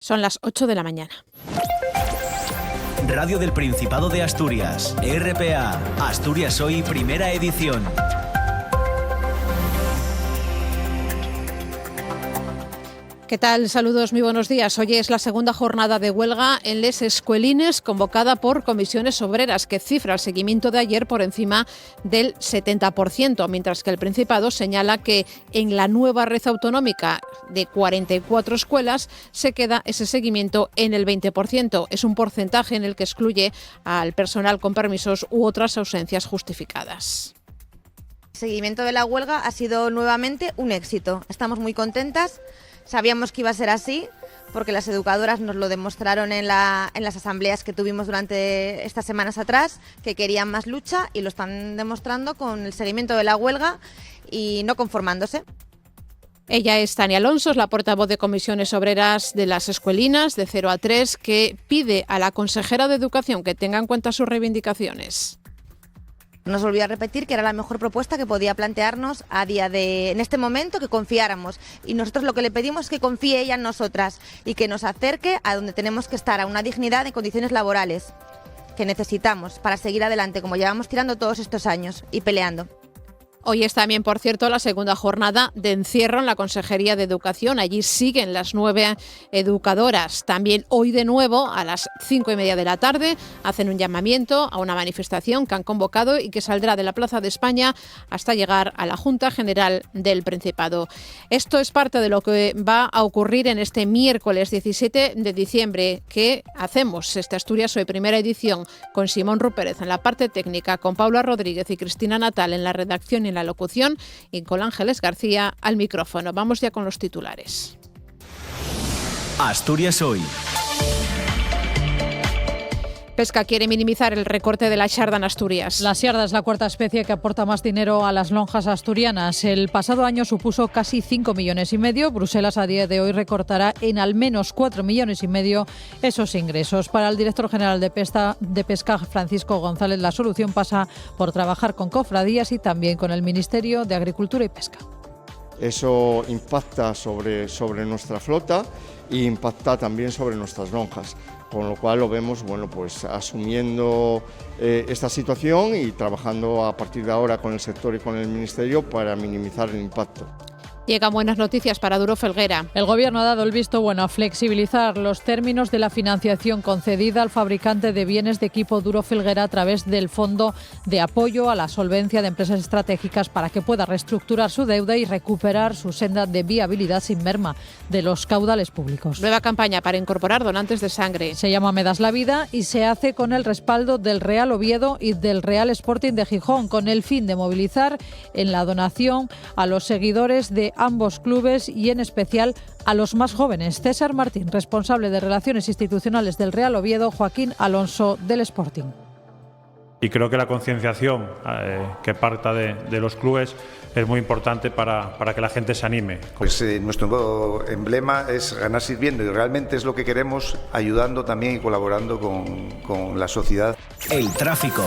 Son las 8 de la mañana. Radio del Principado de Asturias, RPA, Asturias Hoy, primera edición. ¿Qué tal? Saludos, muy buenos días. Hoy es la segunda jornada de huelga en les escuelines convocada por comisiones obreras, que cifra el seguimiento de ayer por encima del 70%, mientras que el Principado señala que en la nueva red autonómica de 44 escuelas se queda ese seguimiento en el 20%. Es un porcentaje en el que excluye al personal con permisos u otras ausencias justificadas. El seguimiento de la huelga ha sido nuevamente un éxito. Estamos muy contentas. Sabíamos que iba a ser así, porque las educadoras nos lo demostraron en las asambleas que tuvimos durante estas semanas atrás, que querían más lucha, y lo están demostrando con el seguimiento de la huelga y no conformándose. Ella es Tania Alonso, es la portavoz de comisiones obreras de las escuelinas de 0 a 3, que pide a la consejera de Educación que tenga en cuenta sus reivindicaciones. Nos volvió a repetir que era la mejor propuesta que podía plantearnos en este momento, que confiáramos. Y nosotros lo que le pedimos es que confíe ella en nosotras y que nos acerque a donde tenemos que estar, a una dignidad en condiciones laborales que necesitamos para seguir adelante, como llevamos tirando todos estos años y peleando. Hoy es también, por cierto, la segunda jornada de encierro en la Consejería de Educación. Allí siguen las 9 educadoras. También hoy de nuevo a las 5:30 de la tarde hacen un llamamiento a una manifestación que han convocado y que saldrá de la Plaza de España hasta llegar a la Junta General del Principado. Esto es parte de lo que va a ocurrir en este miércoles 17 de diciembre, que hacemos esta Asturias Hoy primera edición con Simón Rupérez en la parte técnica, con Paula Rodríguez y Cristina Natal en la redacción y en la locución, y con Ángeles García al micrófono. Vamos ya con los titulares. Asturias Hoy. Pesca quiere minimizar el recorte de la xarda en Asturias. La xarda es la cuarta especie que aporta más dinero a las lonjas asturianas. El pasado año supuso casi 5,5 millones. Bruselas a día de hoy recortará en al menos 4,5 millones esos ingresos. Para el director general de Pesca, Francisco González, la solución pasa por trabajar con cofradías y también con el Ministerio de Agricultura y Pesca. Eso impacta sobre nuestra flota e impacta también sobre nuestras lonjas. Con lo cual lo vemos, pues asumiendo esta situación y trabajando a partir de ahora con el sector y con el Ministerio para minimizar el impacto. Llegan buenas noticias para Duro Felguera. El Gobierno ha dado el visto bueno a flexibilizar los términos de la financiación concedida al fabricante de bienes de equipo Duro Felguera a través del Fondo de Apoyo a la Solvencia de Empresas Estratégicas, para que pueda reestructurar su deuda y recuperar su senda de viabilidad sin merma de los caudales públicos. Nueva campaña para incorporar donantes de sangre. Se llama Me das la vida y se hace con el respaldo del Real Oviedo y del Real Sporting de Gijón, con el fin de movilizar en la donación a los seguidores de ambos clubes y en especial a los más jóvenes. César Martín, responsable de Relaciones Institucionales del Real Oviedo, Joaquín Alonso del Sporting. Y creo que la concienciación que parta de los clubes es muy importante para que la gente se anime. Pues nuestro emblema es ganar sirviendo, y realmente es lo que queremos, ayudando también y colaborando con la sociedad. El tráfico.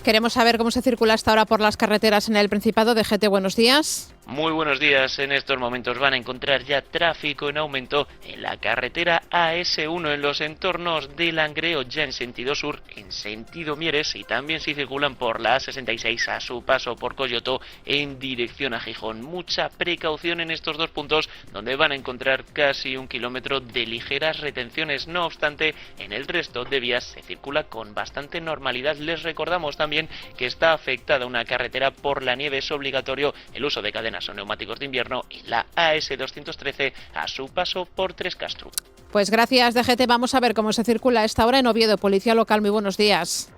Queremos saber cómo se circula hasta ahora por las carreteras en el Principado. DGT, buenos días. Muy buenos días. En estos momentos van a encontrar ya tráfico en aumento en la carretera AS1 en los entornos de Langreo, ya en sentido sur, en sentido Mieres, y también si circulan por la A66 a su paso por Coyoto en dirección a Gijón. Mucha precaución en estos dos puntos, donde van a encontrar casi 1 kilómetro de ligeras retenciones. No obstante, en el resto de vías se circula con bastante normalidad. Les recordamos también que está afectada una carretera por la nieve. Es obligatorio el uso de cadenas o neumáticos de invierno y la AS213 a su paso por Trescastro. Pues gracias, DGT. Vamos a ver cómo se circula a esta hora en Oviedo. Policía local, muy buenos días.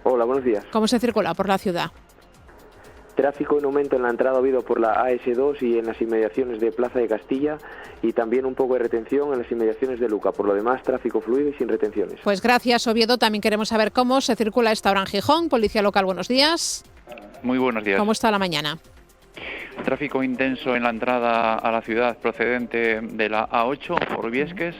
Hola, buenos días. ¿Cómo se circula por la ciudad? Tráfico en aumento en la entrada a Oviedo por la AS2 y en las inmediaciones de Plaza de Castilla, y también un poco de retención en las inmediaciones de Luca. Por lo demás, tráfico fluido y sin retenciones. Pues gracias, Oviedo. También queremos saber cómo se circula a esta hora en Gijón. Policía local, buenos días. Muy buenos días. ¿Cómo está la mañana? Tráfico intenso en la entrada a la ciudad procedente de la A8 por Viesques.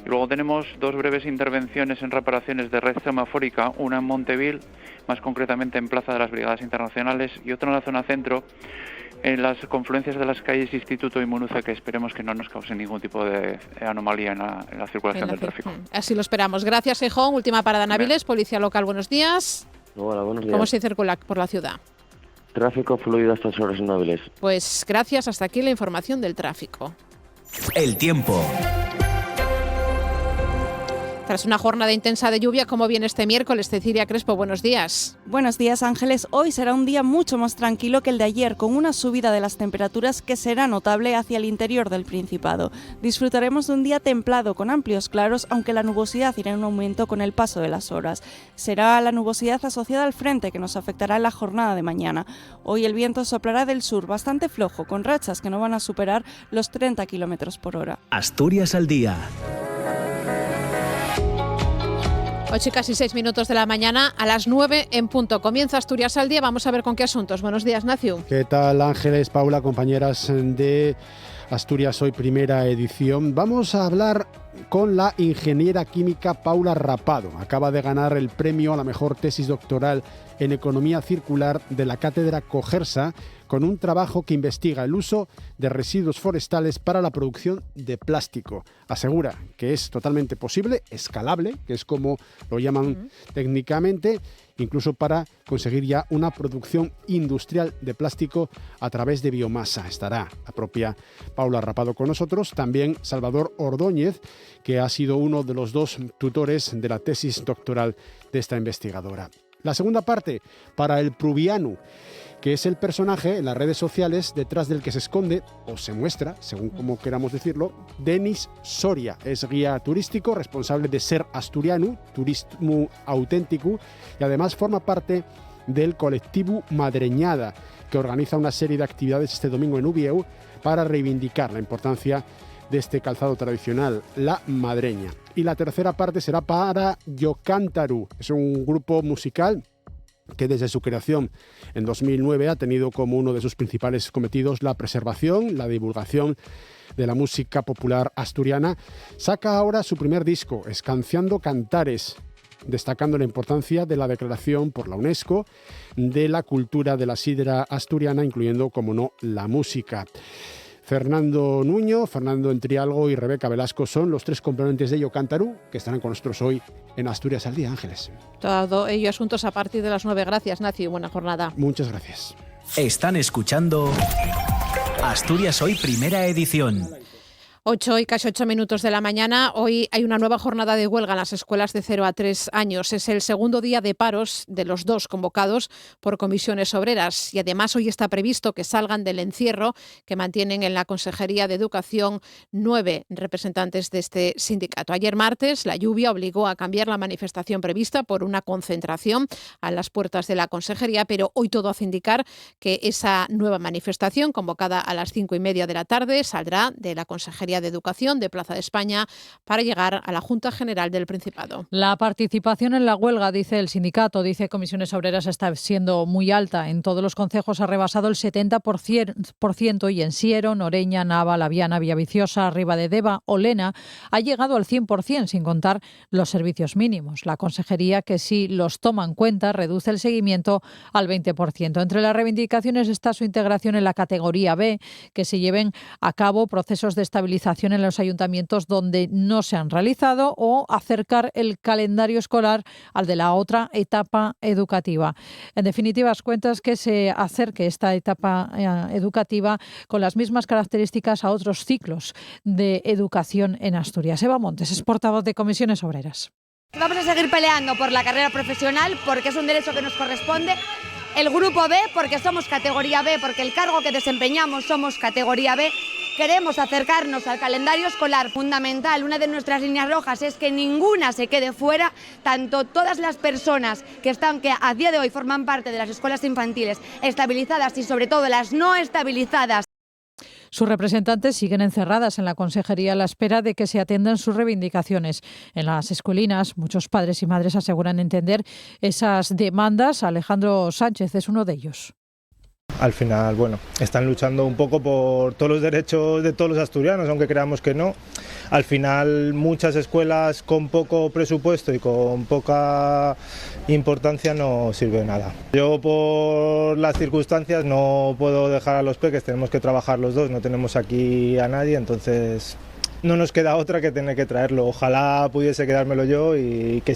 Y luego tenemos dos breves intervenciones en reparaciones de red semafórica, una en Montevil, más concretamente en Plaza de las Brigadas Internacionales, y otra en la zona centro, en las confluencias de las calles Instituto y Munuza, que esperemos que no nos cause ningún tipo de anomalía en la circulación del tráfico. Así lo esperamos. Gracias, Gijón. Última parada en Avilés, Policía Local, buenos días. Hola, buenos días. ¿Cómo se circula por la ciudad? Tráfico fluido a estas horas en Avilés. Pues gracias, hasta aquí la información del tráfico. El tiempo. Tras una jornada intensa de lluvia, ¿cómo viene este miércoles? Cecilia Crespo, buenos días. Buenos días, Ángeles. Hoy será un día mucho más tranquilo que el de ayer, con una subida de las temperaturas que será notable hacia el interior del Principado. Disfrutaremos de un día templado, con amplios claros, aunque la nubosidad irá en aumento con el paso de las horas. Será la nubosidad asociada al frente que nos afectará en la jornada de mañana. Hoy el viento soplará del sur, bastante flojo, con rachas que no van a superar los 30 km por hora. Asturias al día. 8 y casi 6 minutos de la mañana, a las 9 en punto. Comienza Asturias al día, vamos a ver con qué asuntos. Buenos días, Nacio. ¿Qué tal, Ángeles, Paula, compañeras de Asturias Hoy, primera edición? Vamos a hablar con la ingeniera química Paula Rapado. Acaba de ganar el premio a la mejor tesis doctoral en Economía Circular de la Cátedra Cogersa, con un trabajo que investiga el uso de residuos forestales para la producción de plástico. Asegura que es totalmente posible, escalable, que es como lo llaman técnicamente, incluso para conseguir ya una producción industrial de plástico a través de biomasa. Estará la propia Paula Rapado con nosotros, también Salvador Ordóñez, que ha sido uno de los dos tutores de la tesis doctoral de esta investigadora. La segunda parte, para el Pruviano, que es el personaje en las redes sociales detrás del que se esconde, o se muestra, según como queramos decirlo, Denis Soria. Es guía turístico, responsable de Ser Asturiano, Turismo Auténtico, y además forma parte del colectivo Madreñada, que organiza una serie de actividades este domingo en Ubieu para reivindicar la importancia de este calzado tradicional, la madreña. Y la tercera parte será para Yocántaru. Es un grupo musical que desde su creación en 2009 ha tenido como uno de sus principales cometidos la preservación, la divulgación de la música popular asturiana. Saca ahora su primer disco, Escanciando Cantares, destacando la importancia de la declaración por la UNESCO de la cultura de la sidra asturiana, incluyendo, como no, la música. Fernando Nuño, Fernando Entrialgo y Rebeca Velasco son los tres componentes de Yocántaru que estarán con nosotros hoy en Asturias al Día, Ángeles. Todo ello asuntos a partir de las 9. Gracias, Nacio. Buena jornada. Muchas gracias. Están escuchando Asturias Hoy, primera edición. 8 y casi 8 minutos de la mañana. Hoy hay una nueva jornada de huelga en las escuelas de 0 a 3 años. Es el segundo día de paros de los dos convocados por comisiones obreras. Y además hoy está previsto que salgan del encierro que mantienen en la Consejería de Educación 9 representantes de este sindicato. Ayer martes la lluvia obligó a cambiar la manifestación prevista por una concentración a las puertas de la Consejería, pero hoy todo hace indicar que esa nueva manifestación, convocada a las 5:30 de la tarde, saldrá de la Consejería de Educación de Plaza de España para llegar a la Junta General del Principado. La participación en la huelga, dice el sindicato, dice Comisiones Obreras, está siendo muy alta. En todos los concejos ha rebasado el 70% y en Siero, Noreña, Nava, Laviana, Villaviciosa, Ribadedeva o Lena ha llegado al 100%, sin contar los servicios mínimos. La consejería, que sí los toma en cuenta, reduce el seguimiento al 20%. Entre las reivindicaciones está su integración en la categoría B, que se lleven a cabo procesos de estabilización en los ayuntamientos donde no se han realizado, o acercar el calendario escolar al de la otra etapa educativa. En definitivas cuentas, que se acerque esta etapa educativa con las mismas características a otros ciclos de educación en Asturias. Eva Montes es portavoz de Comisiones Obreras. Vamos a seguir peleando por la carrera profesional porque es un derecho que nos corresponde. El grupo B, porque somos categoría B, porque el cargo que desempeñamos somos categoría B. Queremos acercarnos al calendario escolar fundamental. Una de nuestras líneas rojas es que ninguna se quede fuera, tanto todas las personas que a día de hoy forman parte de las escuelas infantiles estabilizadas y sobre todo las no estabilizadas. Sus representantes siguen encerradas en la consejería a la espera de que se atiendan sus reivindicaciones. En las escuelinas, muchos padres y madres aseguran entender esas demandas. Alejandro Sánchez es uno de ellos. Al final, bueno, están luchando un poco por todos los derechos de todos los asturianos, aunque creamos que no. Al final, muchas escuelas con poco presupuesto y con poca importancia no sirve de nada. Yo, por las circunstancias, no puedo dejar a los peques, tenemos que trabajar los dos, no tenemos aquí a nadie, entonces no nos queda otra que tener que traerlo. Ojalá pudiese quedármelo yo y que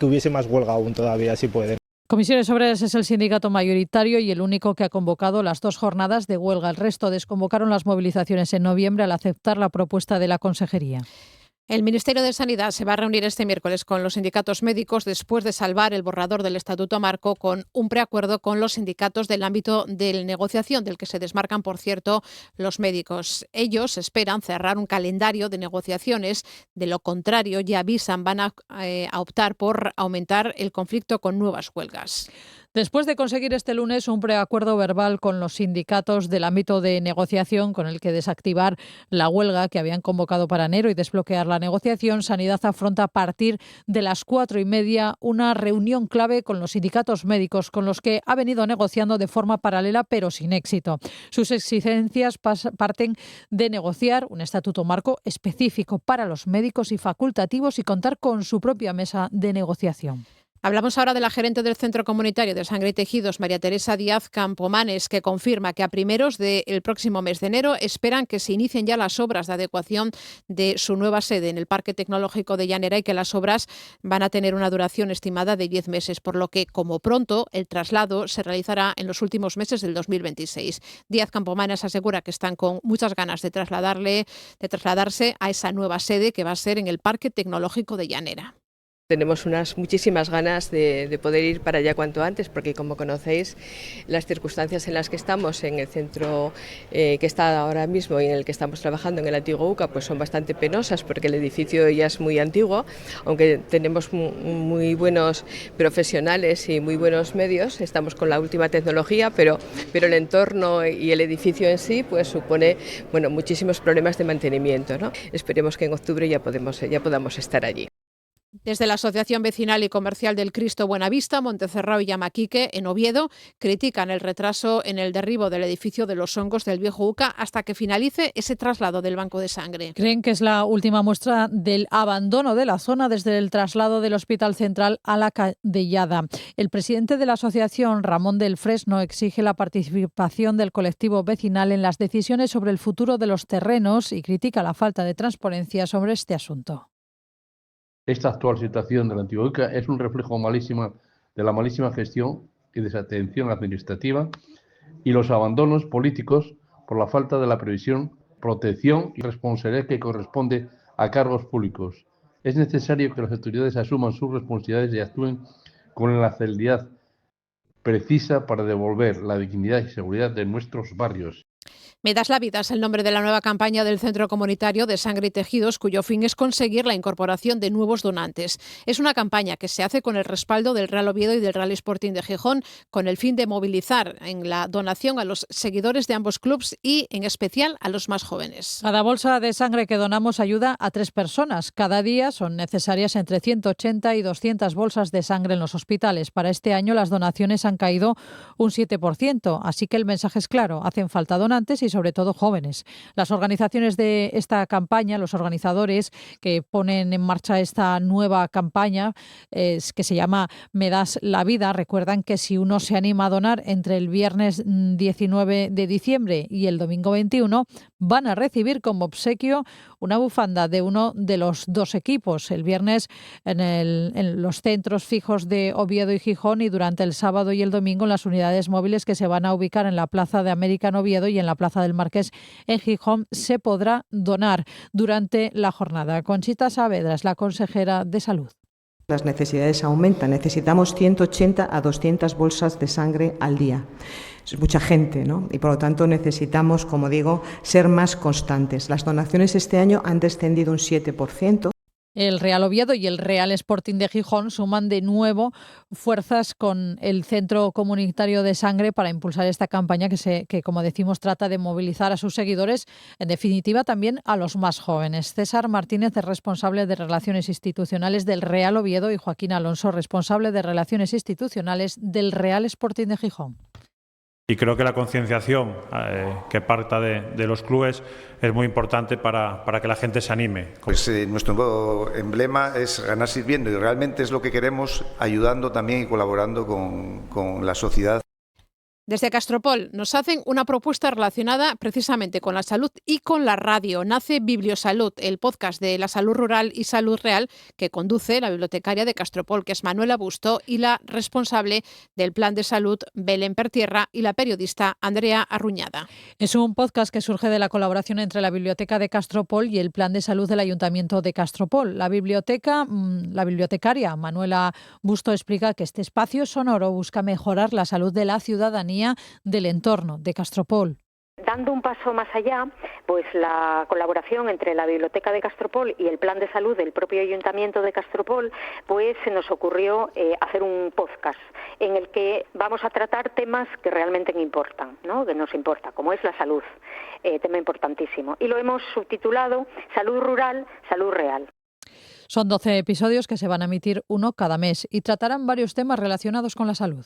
hubiese más huelga aún todavía, si pueden. Comisiones Obreras es el sindicato mayoritario y el único que ha convocado las 2 jornadas de huelga. El resto desconvocaron las movilizaciones en noviembre al aceptar la propuesta de la Consejería. El Ministerio de Sanidad se va a reunir este miércoles con los sindicatos médicos después de salvar el borrador del Estatuto Marco con un preacuerdo con los sindicatos del ámbito de la negociación, del que se desmarcan, por cierto, los médicos. Ellos esperan cerrar un calendario de negociaciones. De lo contrario, ya avisan, van a optar por aumentar el conflicto con nuevas huelgas. Después de conseguir este lunes un preacuerdo verbal con los sindicatos del ámbito de negociación con el que desactivar la huelga que habían convocado para enero y desbloquear la negociación, Sanidad afronta a partir de las 4:30 una reunión clave con los sindicatos médicos con los que ha venido negociando de forma paralela pero sin éxito. Sus exigencias parten de negociar un estatuto marco específico para los médicos y facultativos y contar con su propia mesa de negociación. Hablamos ahora de la gerente del Centro Comunitario de Sangre y Tejidos, María Teresa Díaz Campomanes, que confirma que a primeros del próximo mes de enero esperan que se inicien ya las obras de adecuación de su nueva sede en el Parque Tecnológico de Llanera y que las obras van a tener una duración estimada de 10 meses, por lo que, como pronto, el traslado se realizará en los últimos meses del 2026. Díaz Campomanes asegura que están con muchas ganas de trasladarse a esa nueva sede que va a ser en el Parque Tecnológico de Llanera. Tenemos muchísimas ganas de poder ir para allá cuanto antes, porque como conocéis, las circunstancias en las que estamos en el centro que está ahora mismo y en el que estamos trabajando en el antiguo UCA, pues son bastante penosas porque el edificio ya es muy antiguo, aunque tenemos muy buenos profesionales y muy buenos medios, estamos con la última tecnología, pero el entorno y el edificio en sí pues supone muchísimos problemas de mantenimiento, ¿no? Esperemos que en octubre ya podamos estar allí. Desde la Asociación Vecinal y Comercial del Cristo Buenavista, Montecerrao y Llamaquique, en Oviedo, critican el retraso en el derribo del edificio de los Hongos del Viejo UCA hasta que finalice ese traslado del banco de sangre. Creen que es la última muestra del abandono de la zona desde el traslado del Hospital Central a la Cadellada. El presidente de la asociación, Ramón del Fresno, exige la participación del colectivo vecinal en las decisiones sobre el futuro de los terrenos y critica la falta de transparencia sobre este asunto. Esta actual situación de la antigua UCA es un reflejo de la malísima gestión y desatención administrativa y los abandonos políticos por la falta de la previsión, protección y responsabilidad que corresponde a cargos públicos. Es necesario que las autoridades asuman sus responsabilidades y actúen con la celeridad precisa para devolver la dignidad y seguridad de nuestros barrios. Me das la vida es el nombre de la nueva campaña del Centro Comunitario de Sangre y Tejidos, cuyo fin es conseguir la incorporación de nuevos donantes. Es una campaña que se hace con el respaldo del Real Oviedo y del Real Sporting de Gijón, con el fin de movilizar en la donación a los seguidores de ambos clubes y, en especial, a los más jóvenes. Cada bolsa de sangre que donamos ayuda a 3 personas. Cada día son necesarias entre 180 y 200 bolsas de sangre en los hospitales. Para este año las donaciones han caído un 7%, así que el mensaje es claro, hacen falta donantes y sobre todo jóvenes. Las organizaciones de esta campaña, los organizadores que ponen en marcha esta nueva campaña, que se llama Me das la vida, recuerdan que si uno se anima a donar entre el viernes 19 de diciembre y el domingo 21, van a recibir como obsequio una bufanda de uno de los 2 equipos, el viernes en los centros fijos de Oviedo y Gijón y durante el sábado y el domingo en las unidades móviles que se van a ubicar en la Plaza de América en Oviedo y en la Plaza del Marqués en Gijón. Se podrá donar durante la jornada. Conchita Saavedra es la consejera de Salud. Las necesidades aumentan. Necesitamos 180 a 200 bolsas de sangre al día. Es mucha gente, ¿no? Y por lo tanto necesitamos, como digo, ser más constantes. Las donaciones este año han descendido un 7%. El Real Oviedo y el Real Sporting de Gijón suman de nuevo fuerzas con el Centro Comunitario de Sangre para impulsar esta campaña que, como decimos, trata de movilizar a sus seguidores, en definitiva también a los más jóvenes. César Martínez es responsable de Relaciones Institucionales del Real Oviedo y Joaquín Alonso, responsable de Relaciones Institucionales del Real Sporting de Gijón. Y creo que la concienciación que parta de los clubes es muy importante para que la gente se anime. Pues nuestro emblema es ganar sirviendo y realmente es lo que queremos, ayudando también y colaborando con la sociedad. Desde Castropol nos hacen una propuesta relacionada precisamente con la salud y con la radio. Nace Bibliosalud, el podcast de la salud rural y salud real que conduce la bibliotecaria de Castropol, que es Manuela Busto, y la responsable del plan de salud, Belén Pertierra, y la periodista Andrea Arruñada. Es un podcast que surge de la colaboración entre la Biblioteca de Castropol y el plan de salud del Ayuntamiento de Castropol. La bibliotecaria Manuela Busto explica que este espacio sonoro busca mejorar la salud de la ciudadanía del entorno de Castropol. Dando un paso más allá, pues la colaboración entre la Biblioteca de Castropol y el Plan de Salud del propio Ayuntamiento de Castropol, pues se nos ocurrió hacer un podcast en el que vamos a tratar temas que realmente importan, ¿no? Que nos importa, como es la salud, tema importantísimo. Y lo hemos subtitulado Salud Rural, Salud Real. Son 12 episodios que se van a emitir uno cada mes y tratarán varios temas relacionados con la salud.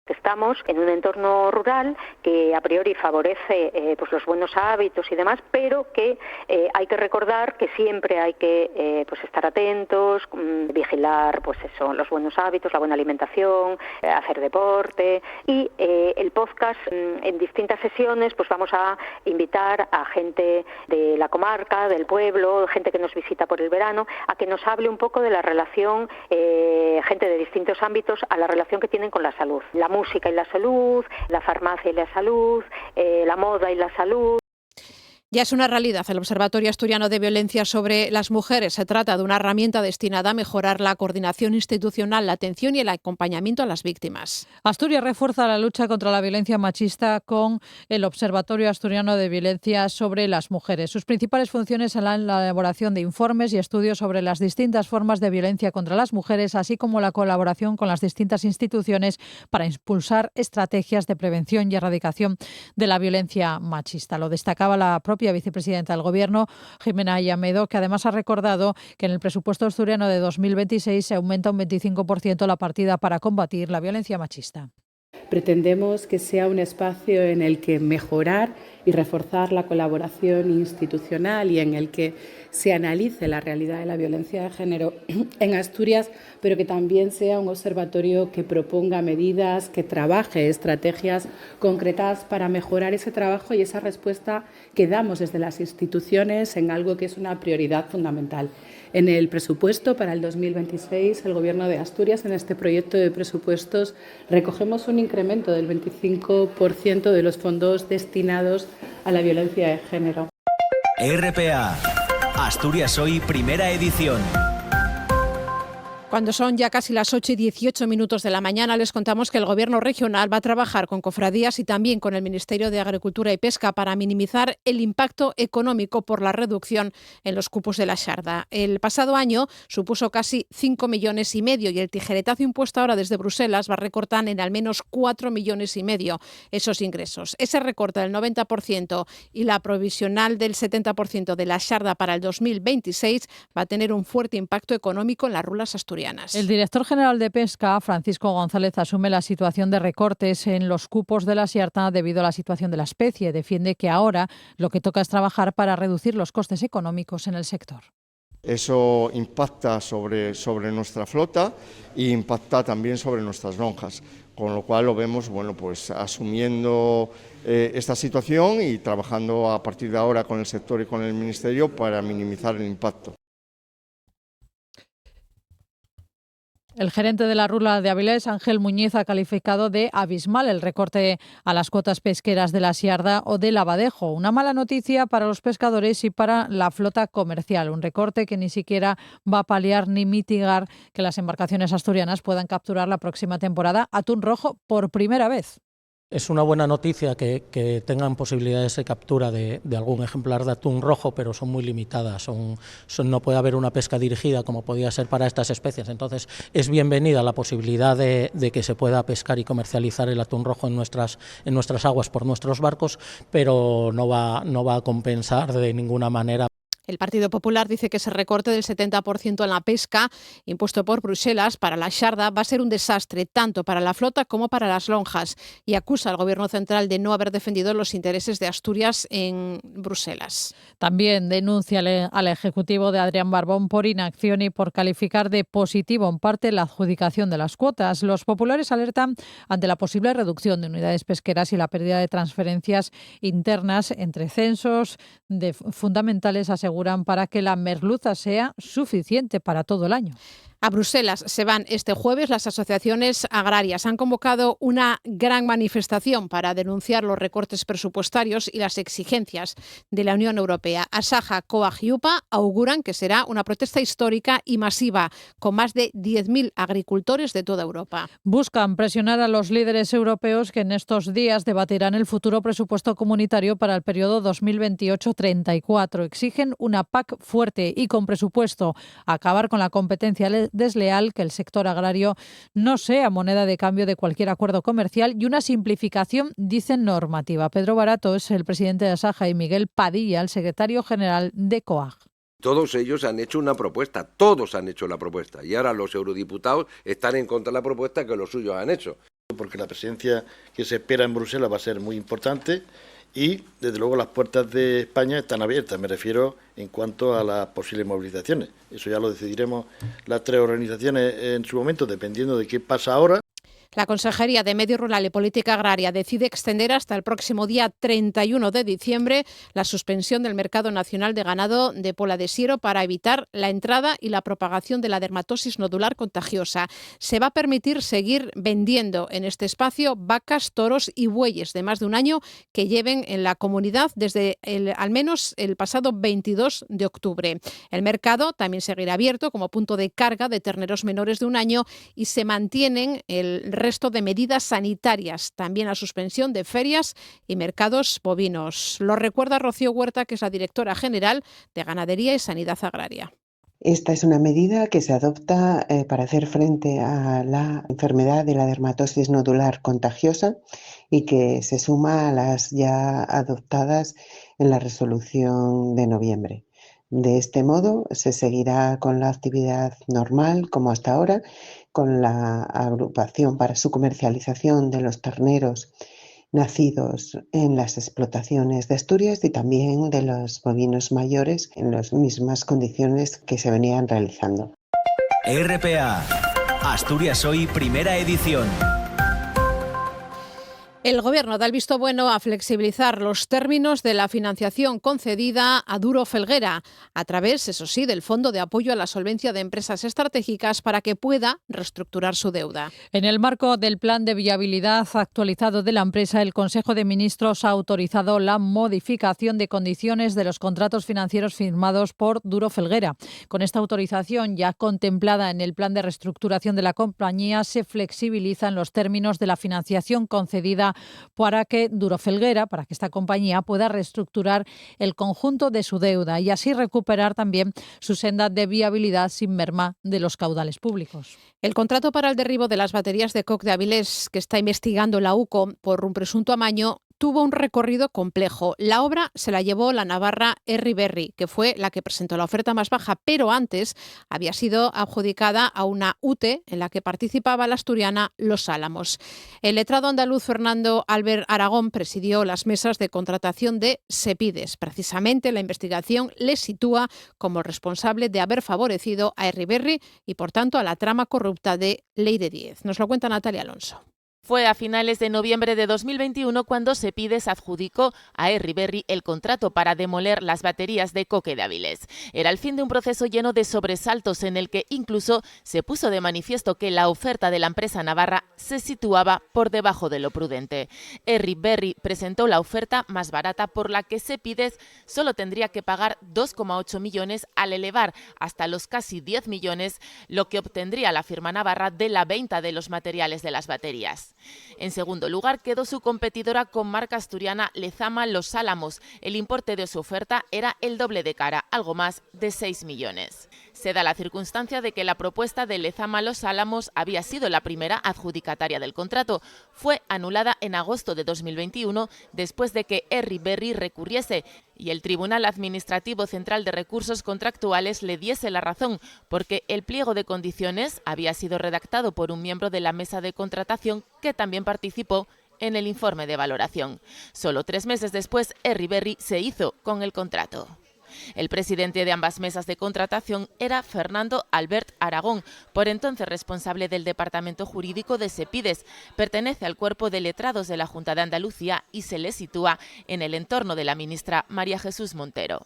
Estamos en un entorno rural que a priori favorece pues los buenos hábitos y demás, pero que hay que recordar que siempre hay que pues estar atentos, vigilar pues eso, los buenos hábitos, la buena alimentación, hacer deporte y el podcast en distintas sesiones pues vamos a invitar a gente de la comarca, del pueblo, gente que nos visita por el verano, a que nos hable un poco de la relación, gente de distintos ámbitos, a la relación que tienen con la salud. La música y la salud, la farmacia y la salud, la moda y la salud. Ya es una realidad el Observatorio Asturiano de Violencia sobre las Mujeres. Se trata de una herramienta destinada a mejorar la coordinación institucional, la atención y el acompañamiento a las víctimas. Asturias refuerza la lucha contra la violencia machista con el Observatorio Asturiano de Violencia sobre las Mujeres. Sus principales funciones serán la elaboración de informes y estudios sobre las distintas formas de violencia contra las mujeres, así como la colaboración con las distintas instituciones para impulsar estrategias de prevención y erradicación de la violencia machista. Lo destacaba la propia vicepresidenta del Gobierno, Jimena Llamedo, que además ha recordado que en el presupuesto asturiano de 2026 se aumenta un 25% la partida para combatir la violencia machista. Pretendemos que sea un espacio en el que mejorar y reforzar la colaboración institucional y en el que se analice la realidad de la violencia de género en Asturias, pero que también sea un observatorio que proponga medidas, que trabaje estrategias concretas para mejorar ese trabajo y esa respuesta que damos desde las instituciones en algo que es una prioridad fundamental. En el presupuesto para el 2026, el Gobierno de Asturias, en este proyecto de presupuestos, recogemos un incremento del 25% de los fondos destinados a la violencia de género. RPA, Asturias Hoy, primera edición. Cuando son ya casi las 8:18 de la mañana, les contamos que el Gobierno regional va a trabajar con cofradías y también con el Ministerio de Agricultura y Pesca para minimizar el impacto económico por la reducción en los cupos de la Xarda. El pasado año supuso casi 5,5 millones y el tijeretazo impuesto ahora desde Bruselas va a recortar en al menos 4,5 millones esos ingresos. Ese recorte del 90% y la provisional del 70% de la Xarda para el 2026 va a tener un fuerte impacto económico en las rulas asturianas. El director general de Pesca, Francisco González, asume la situación de recortes en los cupos de la Xarda debido a la situación de la especie. Defiende que ahora lo que toca es trabajar para reducir los costes económicos en el sector. Eso impacta sobre nuestra flota e impacta también sobre nuestras lonjas, con lo cual lo vemos pues asumiendo esta situación y trabajando a partir de ahora con el sector y con el Ministerio para minimizar el impacto. El gerente de la Rula de Avilés, Ángel Muñiz, ha calificado de abismal el recorte a las cuotas pesqueras de la Xarda o del Abadejo. Una mala noticia para los pescadores y para la flota comercial. Un recorte que ni siquiera va a paliar ni mitigar que las embarcaciones asturianas puedan capturar la próxima temporada atún rojo por primera vez. Es una buena noticia que tengan posibilidades de captura de algún ejemplar de atún rojo, pero son muy limitadas. No puede haber una pesca dirigida como podía ser para estas especies. Entonces es bienvenida la posibilidad de que se pueda pescar y comercializar el atún rojo en nuestras aguas por nuestros barcos, pero no va a compensar de ninguna manera. El Partido Popular dice que ese recorte del 70% en la pesca, impuesto por Bruselas para la xarda, va a ser un desastre tanto para la flota como para las lonjas y acusa al Gobierno central de no haber defendido los intereses de Asturias en Bruselas. También denuncia al Ejecutivo de Adrián Barbón por inacción y por calificar de positivo en parte la adjudicación de las cuotas. Los populares alertan ante la posible reducción de unidades pesqueras y la pérdida de transferencias internas entre censos fundamentales, aseguran, para que la merluza sea suficiente para todo el año. A Bruselas se van este jueves las asociaciones agrarias. Han convocado una gran manifestación para denunciar los recortes presupuestarios y las exigencias de la Unión Europea. Asaja, COAG y UPA auguran que será una protesta histórica y masiva, con más de 10.000 agricultores de toda Europa. Buscan presionar a los líderes europeos que en estos días debatirán el futuro presupuesto comunitario para el periodo 2028-34. Exigen una PAC fuerte y con presupuesto, acabar con la competencia desleal, que el sector agrario no sea moneda de cambio de cualquier acuerdo comercial y una simplificación, dicen, normativa. Pedro Barato es el presidente de Asaja y Miguel Padilla, el secretario general de COAG. Todos ellos han hecho una propuesta, todos han hecho la propuesta y ahora los eurodiputados están en contra de la propuesta que los suyos han hecho. Porque la presidencia que se espera en Bruselas va a ser muy importante y, desde luego, las puertas de España están abiertas, me refiero en cuanto a las posibles movilizaciones. Eso ya lo decidiremos las tres organizaciones en su momento, dependiendo de qué pasa ahora. La Consejería de Medio Rural y Política Agraria decide extender hasta el próximo día 31 de diciembre la suspensión del mercado nacional de ganado de Pola de Siero para evitar la entrada y la propagación de la dermatosis nodular contagiosa. Se va a permitir seguir vendiendo en este espacio vacas, toros y bueyes de más de un año que lleven en la comunidad desde al menos el pasado 22 de octubre. El mercado también seguirá abierto como punto de carga de terneros menores de un año y se mantienen el resto de medidas sanitarias, también la suspensión de ferias y mercados bovinos. Lo recuerda Rocío Huerta, que es la directora general de Ganadería y Sanidad Agraria. Esta es una medida que se adopta para hacer frente a la enfermedad de la dermatosis nodular contagiosa y que se suma a las ya adoptadas en la resolución de noviembre. De este modo, se seguirá con la actividad normal, como hasta ahora, con la agrupación para su comercialización de los terneros nacidos en las explotaciones de Asturias y también de los bovinos mayores en las mismas condiciones que se venían realizando. RPA, Asturias Hoy, primera edición. El Gobierno da el visto bueno a flexibilizar los términos de la financiación concedida a Duro Felguera, a través, eso sí, del Fondo de Apoyo a la Solvencia de Empresas Estratégicas para que pueda reestructurar su deuda. En el marco del plan de viabilidad actualizado de la empresa, el Consejo de Ministros ha autorizado la modificación de condiciones de los contratos financieros firmados por Duro Felguera. Con esta autorización ya contemplada en el plan de reestructuración de la compañía, se flexibilizan los términos de la financiación concedida para que Duro Felguera, para que esta compañía pueda reestructurar el conjunto de su deuda y así recuperar también su senda de viabilidad sin merma de los caudales públicos. El contrato para el derribo de las baterías de Coc de Avilés, que está investigando la UCO por un presunto amaño, tuvo un recorrido complejo. La obra se la llevó la navarra Erri Berri, que fue la que presentó la oferta más baja, pero antes había sido adjudicada a una UTE en la que participaba la asturiana Los Álamos. El letrado andaluz Fernando Albert Aragón presidió las mesas de contratación de Sepides. Precisamente la investigación le sitúa como responsable de haber favorecido a Erri Berri y, por tanto, a la trama corrupta de Leire Díez. Nos lo cuenta Natalia Alonso. Fue a finales de noviembre de 2021 cuando Sepides adjudicó a Erri Berri el contrato para demoler las baterías de Coque de Avilés. Era el fin de un proceso lleno de sobresaltos en el que incluso se puso de manifiesto que la oferta de la empresa navarra se situaba por debajo de lo prudente. Erri Berri presentó la oferta más barata, por la que Sepides solo tendría que pagar 2,8 millones al elevar hasta los casi 10 millones lo que obtendría la firma navarra de la venta de los materiales de las baterías. En segundo lugar quedó su competidora con marca asturiana Lezama Los Álamos. El importe de su oferta era el doble de cara, algo más de 6 millones. Se da la circunstancia de que la propuesta de Lezama Los Álamos había sido la primera adjudicataria del contrato. Fue anulada en agosto de 2021 después de que Erriberri recurriese y el Tribunal Administrativo Central de Recursos Contractuales le diese la razón, porque el pliego de condiciones había sido redactado por un miembro de la mesa de contratación que también participó en el informe de valoración. Solo 3 meses después, Erriberri se hizo con el contrato. El presidente de ambas mesas de contratación era Fernando Albert Aragón, por entonces responsable del Departamento Jurídico de Sepides. Pertenece al cuerpo de letrados de la Junta de Andalucía y se le sitúa en el entorno de la ministra María Jesús Montero.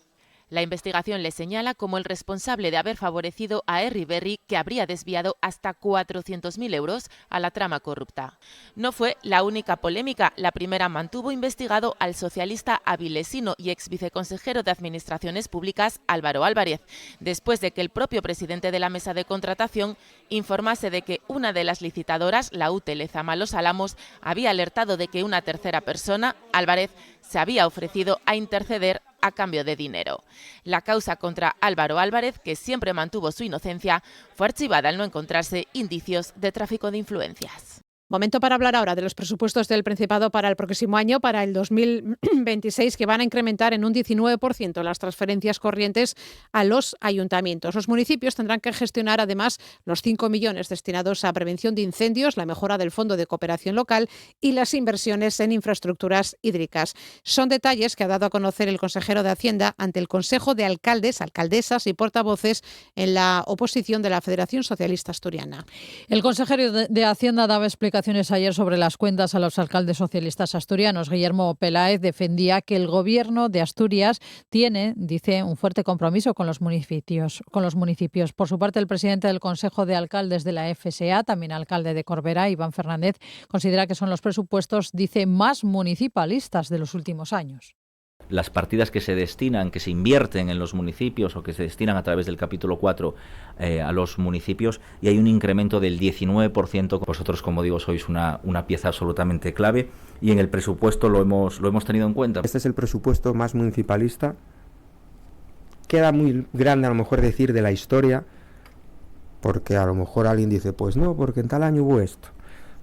La investigación le señala como el responsable de haber favorecido a Erriberri, que habría desviado hasta 400.000 euros a la trama corrupta. No fue la única polémica. La primera mantuvo investigado al socialista avilesino y ex viceconsejero de Administraciones Públicas Álvaro Álvarez, después de que el propio presidente de la mesa de contratación informase de que una de las licitadoras, la UTE Lezama Los Álamos, había alertado de que una tercera persona, Álvarez, se había ofrecido a interceder a cambio de dinero. La causa contra Álvaro Álvarez, que siempre mantuvo su inocencia, fue archivada al no encontrarse indicios de tráfico de influencias. Momento para hablar ahora de los presupuestos del Principado para el próximo año, para el 2026, que van a incrementar en un 19% las transferencias corrientes a los ayuntamientos. Los municipios tendrán que gestionar además los 5 millones destinados a prevención de incendios, la mejora del Fondo de Cooperación Local y las inversiones en infraestructuras hídricas. Son detalles que ha dado a conocer el consejero de Hacienda ante el Consejo de Alcaldes, Alcaldesas y Portavoces en la oposición de la Federación Socialista Asturiana. El consejero de Hacienda daba explicaciones ayer sobre las cuentas a los alcaldes socialistas asturianos. Guillermo Peláez defendía que el Gobierno de Asturias tiene, dice, un fuerte compromiso con los municipios. Por su parte, el presidente del Consejo de Alcaldes de la FSA, también alcalde de Corbera, Iván Fernández, considera que son los presupuestos, dice, más municipalistas de los últimos años. Las partidas que se destinan, que se invierten en los municipios o que se destinan a través del capítulo 4 a los municipios, y hay un incremento del 19%. Vosotros, como digo, sois una pieza absolutamente clave y en el presupuesto lo hemos tenido en cuenta. Este es el presupuesto más municipalista. Queda muy grande a lo mejor decir de la historia, porque a lo mejor alguien dice, pues no, porque en tal año hubo esto,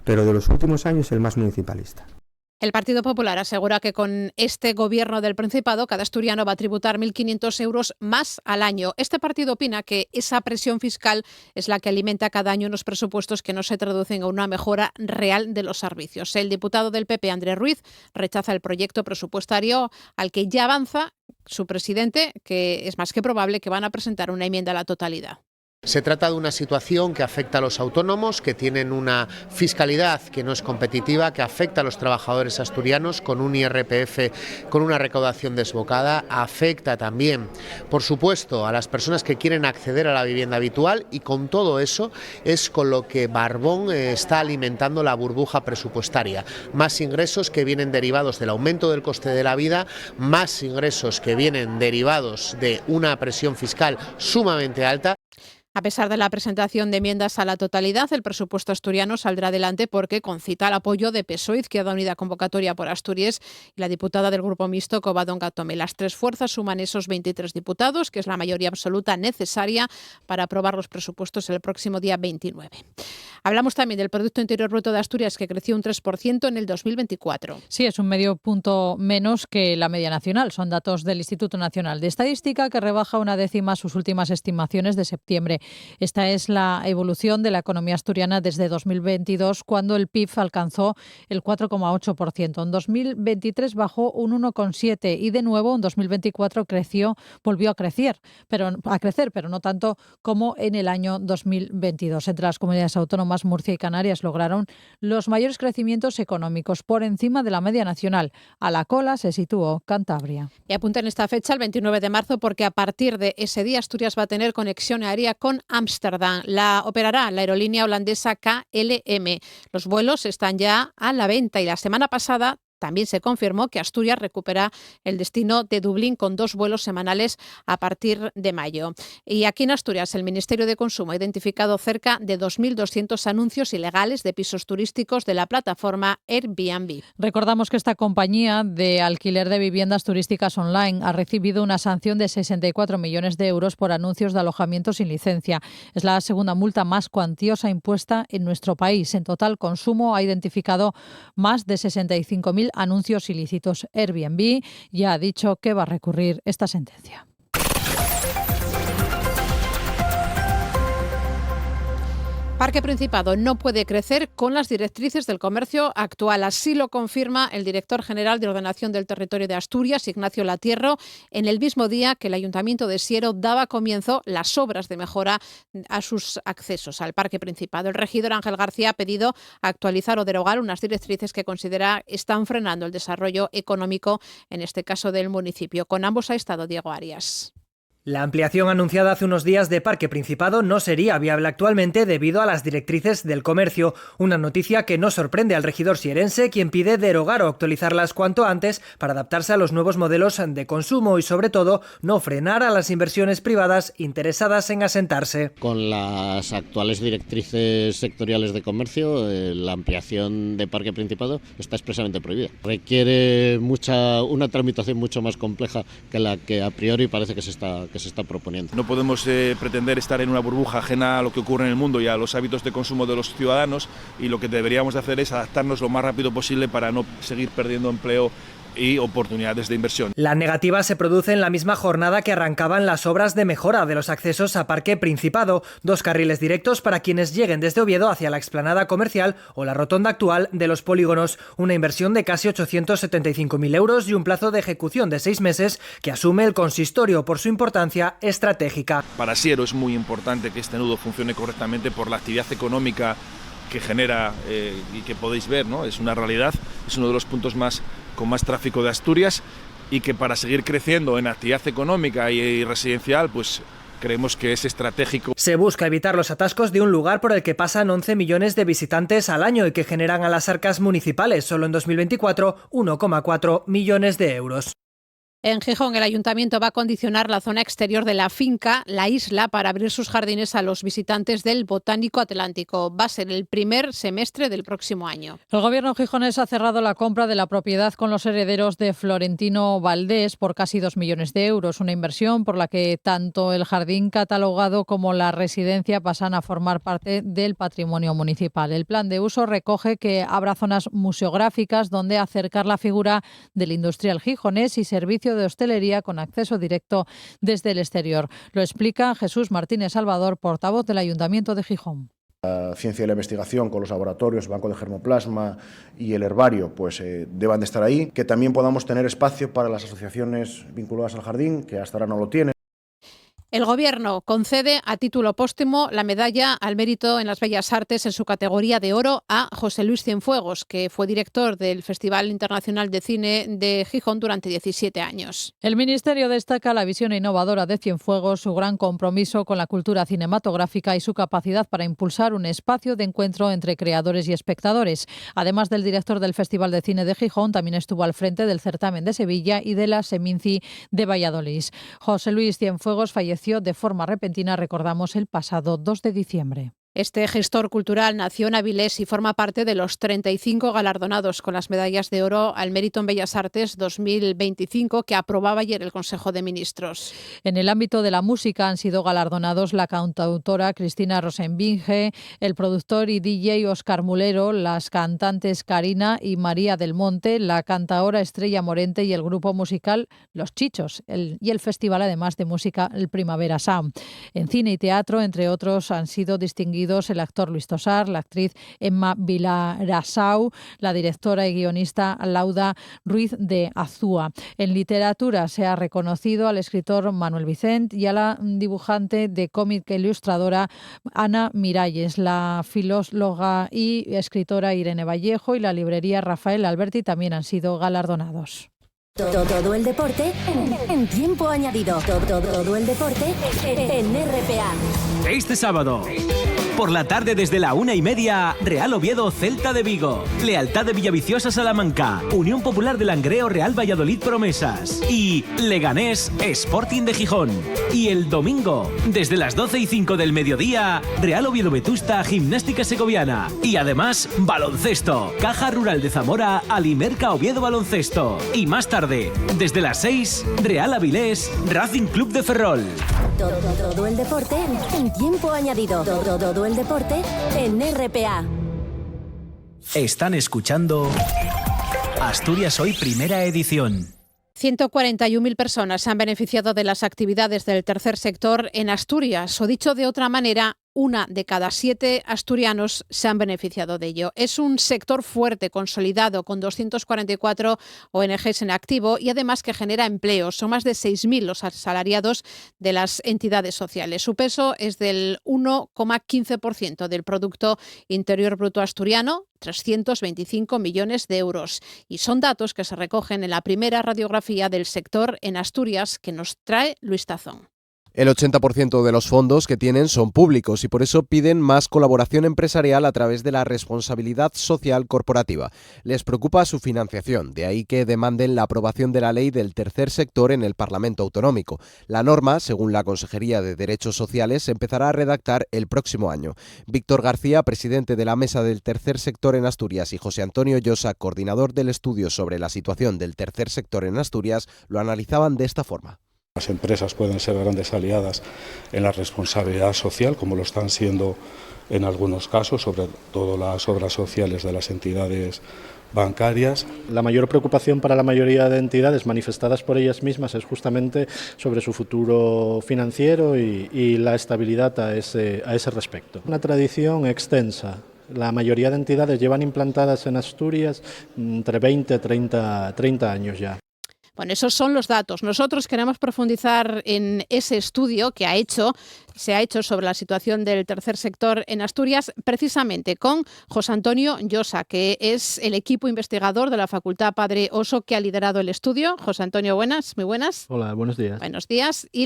pero de los últimos años es el más municipalista. El Partido Popular asegura que con este gobierno del Principado cada asturiano va a tributar 1.500 euros más al año. Este partido opina que esa presión fiscal es la que alimenta cada año unos presupuestos que no se traducen a una mejora real de los servicios. El diputado del PP, Andrés Ruiz, rechaza el proyecto presupuestario al que ya avanza su presidente, que es más que probable que van a presentar una enmienda a la totalidad. Se trata de una situación que afecta a los autónomos, que tienen una fiscalidad que no es competitiva, que afecta a los trabajadores asturianos con un IRPF con una recaudación desbocada, afecta también, por supuesto, a las personas que quieren acceder a la vivienda habitual, y con todo eso es con lo que Barbón está alimentando la burbuja presupuestaria. Más ingresos que vienen derivados del aumento del coste de la vida, más ingresos que vienen derivados de una presión fiscal sumamente alta. A pesar de la presentación de enmiendas a la totalidad, el presupuesto asturiano saldrá adelante porque concita el apoyo de PSOE, Izquierda Unida Convocatoria por Asturias y la diputada del Grupo Mixto, Covadonga Tome. Las tres fuerzas suman esos 23 diputados, que es la mayoría absoluta necesaria para aprobar los presupuestos el próximo día 29. Hablamos también del Producto Interior Bruto de Asturias, que creció un 3% en el 2024. Sí, es un medio punto menos que la media nacional. Son datos del Instituto Nacional de Estadística, que rebaja 1/10 sus últimas estimaciones de septiembre. Esta es la evolución de la economía asturiana desde 2022, cuando el PIB alcanzó el 4,8%. En 2023 bajó un 1,7% y de nuevo en 2024 volvió a crecer, pero no tanto como en el año 2022. Entre las comunidades autónomas, Murcia y Canarias lograron los mayores crecimientos económicos por encima de la media nacional. A la cola se situó Cantabria. Y apunten esta fecha, el 29 de marzo, porque a partir de ese día Asturias va a tener conexión aérea con Ámsterdam. La operará la aerolínea holandesa KLM. Los vuelos están ya a la venta y la semana pasada También se confirmó que Asturias recupera el destino de Dublín con 2 vuelos semanales a partir de mayo. Y aquí en Asturias, el Ministerio de Consumo ha identificado cerca de 2.200 anuncios ilegales de pisos turísticos de la plataforma Airbnb. Recordamos que esta compañía de alquiler de viviendas turísticas online ha recibido una sanción de 64 millones de euros por anuncios de alojamiento sin licencia. Es la segunda multa más cuantiosa impuesta en nuestro país. En total, Consumo ha identificado más de 65.000 anuncios ilícitos. Airbnb ya ha dicho que va a recurrir esta sentencia. Parque Principado no puede crecer con las directrices del comercio actual. Así lo confirma el director general de Ordenación del Territorio de Asturias, Ignacio Latierro, en el mismo día que el Ayuntamiento de Siero daba comienzo las obras de mejora a sus accesos al Parque Principado. El regidor Ángel García ha pedido actualizar o derogar unas directrices que considera están frenando el desarrollo económico, en este caso del municipio. Con ambos ha estado Diego Arias. La ampliación anunciada hace unos días de Parque Principado no sería viable actualmente debido a las directrices del comercio, una noticia que no sorprende al regidor sierense, quien pide derogar o actualizarlas cuanto antes para adaptarse a los nuevos modelos de consumo y, sobre todo, no frenar a las inversiones privadas interesadas en asentarse. Con las actuales directrices sectoriales de comercio, la ampliación de Parque Principado está expresamente prohibida. Requiere una tramitación mucho más compleja que la que a priori parece que se está proponiendo. No podemos pretender estar en una burbuja ajena a lo que ocurre en el mundo y a los hábitos de consumo de los ciudadanos, y lo que deberíamos de hacer es adaptarnos lo más rápido posible para no seguir perdiendo empleo y oportunidades de inversión. La negativa se produce en la misma jornada que arrancaban las obras de mejora de los accesos a Parque Principado, 2 carriles directos para quienes lleguen desde Oviedo hacia la explanada comercial o la rotonda actual de los polígonos, una inversión de casi 875.000 euros y un plazo de ejecución de 6 meses que asume el consistorio por su importancia estratégica. Para Siero es muy importante que este nudo funcione correctamente por la actividad económica que genera y que podéis ver, ¿no? Es una realidad, es uno de los puntos con más tráfico de Asturias, y que para seguir creciendo en actividad económica y residencial, pues creemos que es estratégico. Se busca evitar los atascos de un lugar por el que pasan 11 millones de visitantes al año y que generan a las arcas municipales solo en 2024 1,4 millones de euros. En Gijón, el ayuntamiento va a condicionar la zona exterior de la finca, la isla, para abrir sus jardines a los visitantes del Botánico Atlántico. Va a ser el primer semestre del próximo año. El gobierno gijonés ha cerrado la compra de la propiedad con los herederos de Florentino Valdés por casi 2 millones de euros, una inversión por la que tanto el jardín catalogado como la residencia pasan a formar parte del patrimonio municipal. El plan de uso recoge que habrá zonas museográficas donde acercar la figura del industrial gijonés y servicio de hostelería con acceso directo desde el exterior. Lo explica Jesús Martínez Salvador, portavoz del Ayuntamiento de Gijón. La ciencia y la investigación con los laboratorios, Banco de Germoplasma y el herbario, pues deban de estar ahí. Que también podamos tener espacio para las asociaciones vinculadas al jardín, que hasta ahora no lo tienen. El Gobierno concede a título póstumo la medalla al mérito en las Bellas Artes en su categoría de oro a José Luis Cienfuegos, que fue director del Festival Internacional de Cine de Gijón durante 17 años. El Ministerio destaca la visión innovadora de Cienfuegos, su gran compromiso con la cultura cinematográfica y su capacidad para impulsar un espacio de encuentro entre creadores y espectadores. Además del director del Festival de Cine de Gijón, también estuvo al frente del certamen de Sevilla y de la Seminci de Valladolid. José Luis Cienfuegos falleció de forma repentina, recordamos, el pasado 2 de diciembre. Este gestor cultural nació en Avilés y forma parte de los 35 galardonados con las medallas de oro al mérito en Bellas Artes 2025 que aprobaba ayer el Consejo de Ministros. En el ámbito de la música han sido galardonados la cantautora Cristina Rosenbinge, el productor y DJ Óscar Mulero, las cantantes Karina y María del Monte, la cantaora Estrella Morente y el grupo musical Los Chichos, y el festival además de música el Primavera Sound. En cine y teatro, entre otros, han sido distinguidos el actor Luis Tosar, la actriz Emma Vilarasau, la directora y guionista Lauda Ruiz de Azúa. En literatura se ha reconocido al escritor Manuel Vicent y a la dibujante de cómic e ilustradora Ana Miralles, la filóloga y escritora Irene Vallejo y la librería Rafael Alberti también han sido galardonados. Todo el deporte en tiempo añadido. Todo el deporte en RPA. Este sábado, Por la tarde desde la 1:30, Real Oviedo Celta de Vigo. Lealtad de Villaviciosa Salamanca. Unión Popular de Langreo Real Valladolid Promesas. Y Leganés Sporting de Gijón. Y el domingo, desde las 12:05 del mediodía, Real Oviedo Vetusta Gimnástica Segoviana. Y además, baloncesto. Caja Rural de Zamora Alimerca Oviedo Baloncesto. Y más tarde, desde las 6, Real Avilés Racing Club de Ferrol. Todo el deporte en tiempo añadido. Todo el deporte en RPA. Están escuchando Asturias Hoy Primera Edición. 141.000 personas se han beneficiado de las actividades del tercer sector en Asturias, o dicho de otra manera, 1 de cada 7 asturianos se han beneficiado de ello. Es un sector fuerte, consolidado, con 244 ONGs en activo y además que genera empleos. Son más de 6.000 los asalariados de las entidades sociales. Su peso es del 1,15% del Producto Interior Bruto asturiano, 325 millones de euros. Y son datos que se recogen en la primera radiografía del sector en Asturias que nos trae Luis Tazón. El 80% de los fondos que tienen son públicos y por eso piden más colaboración empresarial a través de la responsabilidad social corporativa. Les preocupa su financiación, de ahí que demanden la aprobación de la ley del tercer sector en el Parlamento Autonómico. La norma, según la Consejería de Derechos Sociales, se empezará a redactar el próximo año. Víctor García, presidente de la Mesa del Tercer Sector en Asturias, y José Antonio Llosa, coordinador del estudio sobre la situación del tercer sector en Asturias, lo analizaban de esta forma. Las empresas pueden ser grandes aliadas en la responsabilidad social, como lo están siendo en algunos casos, sobre todo las obras sociales de las entidades bancarias. La mayor preocupación para la mayoría de entidades manifestadas por ellas mismas es justamente sobre su futuro financiero y la estabilidad a ese respecto. Una tradición extensa. La mayoría de entidades llevan implantadas en Asturias entre 20 y 30 años ya. Bueno, esos son los datos. Nosotros queremos profundizar en ese estudio que se ha hecho sobre la situación del tercer sector en Asturias, precisamente con José Antonio Llosa, que es el equipo investigador de la Facultad Padre Oso que ha liderado el estudio. José Antonio, muy buenas. Hola, buenos días. Buenos días. Y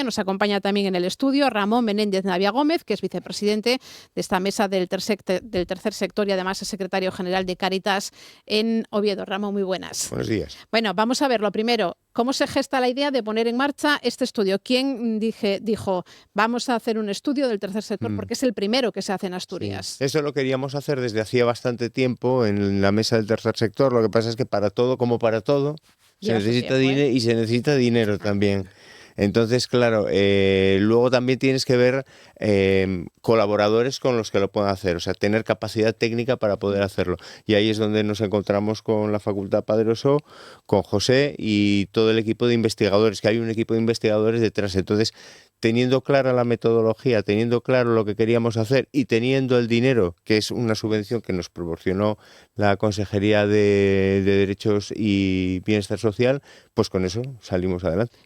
nos acompaña también en el estudio Ramón Menéndez Navia Gómez, que es vicepresidente de esta mesa del tercer sector y además es secretario general de Cáritas en Oviedo. Ramón, muy buenas. Buenos días. Bueno, vamos a ver lo primero. ¿Cómo se gesta la idea de poner en marcha este estudio? ¿Quién dijo, vamos a hacer un estudio del tercer sector? Porque es el primero que se hace en Asturias. Sí. Eso lo queríamos hacer desde hacía bastante tiempo en la mesa del tercer sector. Lo que pasa es que para todo, como para todo, se necesita dinero y se necesita dinero también. Entonces, claro, luego también tienes que ver colaboradores con los que lo puedan hacer, o sea, tener capacidad técnica para poder hacerlo. Y ahí es donde nos encontramos con la Facultad Padre Oso, con José y todo el equipo de investigadores, que hay un equipo de investigadores detrás. Entonces, teniendo clara la metodología, teniendo claro lo que queríamos hacer y teniendo el dinero, que es una subvención que nos proporcionó la Consejería de Derechos y Bienestar Social, pues con eso salimos adelante.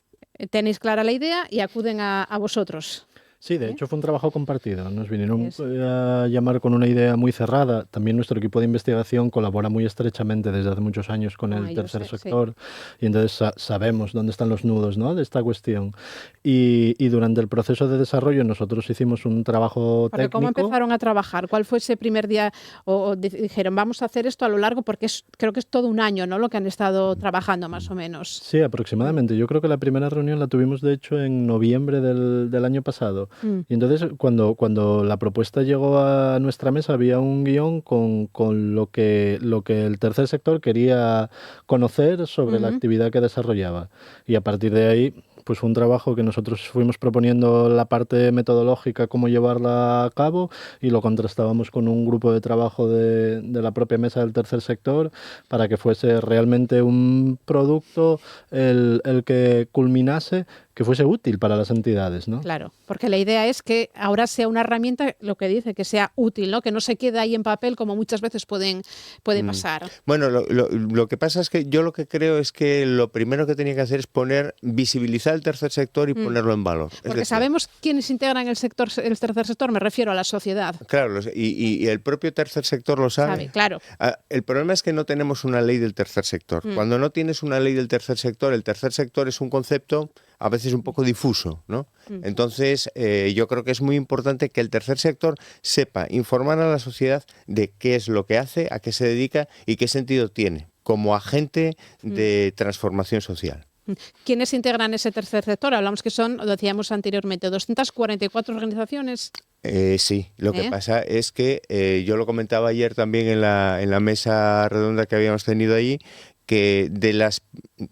Tenéis clara la idea y acuden a vosotros. Sí, de hecho fue un trabajo compartido. Nos vinieron a llamar con una idea muy cerrada. También nuestro equipo de investigación colabora muy estrechamente desde hace muchos años con el tercer sector y entonces sabemos dónde están los nudos, ¿no?, de esta cuestión. Y durante el proceso de desarrollo nosotros hicimos un trabajo técnico. ¿Cómo empezaron a trabajar? ¿Cuál fue ese primer día? O dijeron, vamos a hacer esto a lo largo, porque creo que es todo un año, ¿no?, lo que han estado trabajando más o menos. Sí, aproximadamente. Yo creo que la primera reunión la tuvimos de hecho en noviembre del año pasado. Y entonces cuando la propuesta llegó a nuestra mesa había un guión con lo que el tercer sector quería conocer sobre la actividad que desarrollaba. Y a partir de ahí pues fue un trabajo que nosotros fuimos proponiendo la parte metodológica, cómo llevarla a cabo, y lo contrastábamos con un grupo de trabajo de la propia mesa del tercer sector para que fuese realmente un producto el que culminase, que fuese útil para las entidades, ¿no? Claro, porque la idea es que ahora sea una herramienta, lo que dice, que sea útil, ¿no?, que no se quede ahí en papel como muchas veces puede pasar. Bueno, lo que pasa es que yo lo que creo es que lo primero que tenía que hacer es visibilizar el tercer sector y ponerlo en valor. Porque sabemos quiénes integran el tercer sector, me refiero a la sociedad. Claro, y el propio tercer sector lo sabe. Claro. El problema es que no tenemos una ley del tercer sector. Cuando no tienes una ley del tercer sector, el tercer sector es un concepto a veces un poco difuso, ¿no? Entonces, yo creo que es muy importante que el tercer sector sepa informar a la sociedad de qué es lo que hace, a qué se dedica y qué sentido tiene como agente de transformación social. ¿Quiénes integran ese tercer sector? Hablamos que son, lo decíamos anteriormente, 244 organizaciones. Sí, lo que pasa es que yo lo comentaba ayer también en la mesa redonda que habíamos tenido allí, que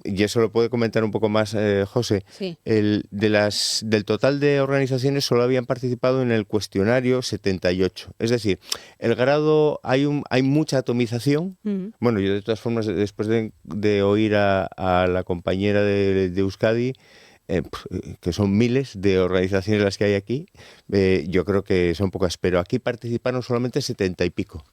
y eso lo puede comentar un poco más José, sí. Del total de organizaciones solo habían participado en el cuestionario 78. Es decir, el grado, hay mucha atomización. Bueno, yo de todas formas, después de oír a la compañera de Euskadi, que son miles de organizaciones las que hay aquí, yo creo que son pocas, pero aquí participaron solamente 70 y pico.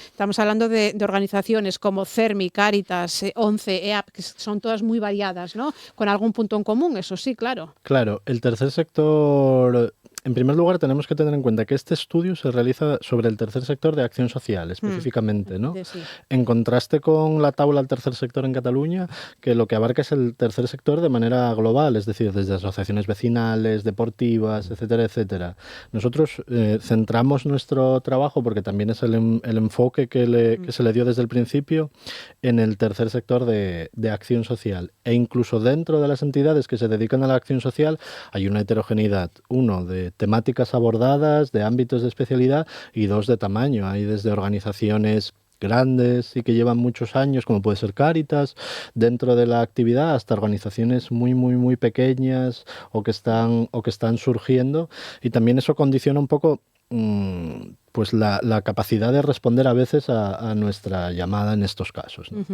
Estamos hablando de organizaciones como CERMI, Cáritas, ONCE, EAP, que son todas muy variadas, ¿no? Con algún punto en común, eso sí, claro. Claro, el tercer sector... En primer lugar, tenemos que tener en cuenta que este estudio se realiza sobre el tercer sector de acción social, específicamente, ¿no? Sí. En contraste con la tabla del tercer sector en Cataluña, que lo que abarca es el tercer sector de manera global, es decir, desde asociaciones vecinales, deportivas, etcétera, etcétera. Nosotros centramos nuestro trabajo, porque también es el enfoque que se le dio desde el principio, en el tercer sector de acción social. E incluso dentro de las entidades que se dedican a la acción social hay una heterogeneidad, uno de temáticas abordadas, de ámbitos de especialidad y dos de tamaño. Hay desde organizaciones grandes y que llevan muchos años, como puede ser Cáritas, dentro de la actividad, hasta organizaciones muy, muy, muy pequeñas o que están surgiendo, y también eso condiciona un poco pues la capacidad de responder a veces a nuestra llamada en estos casos, ¿no?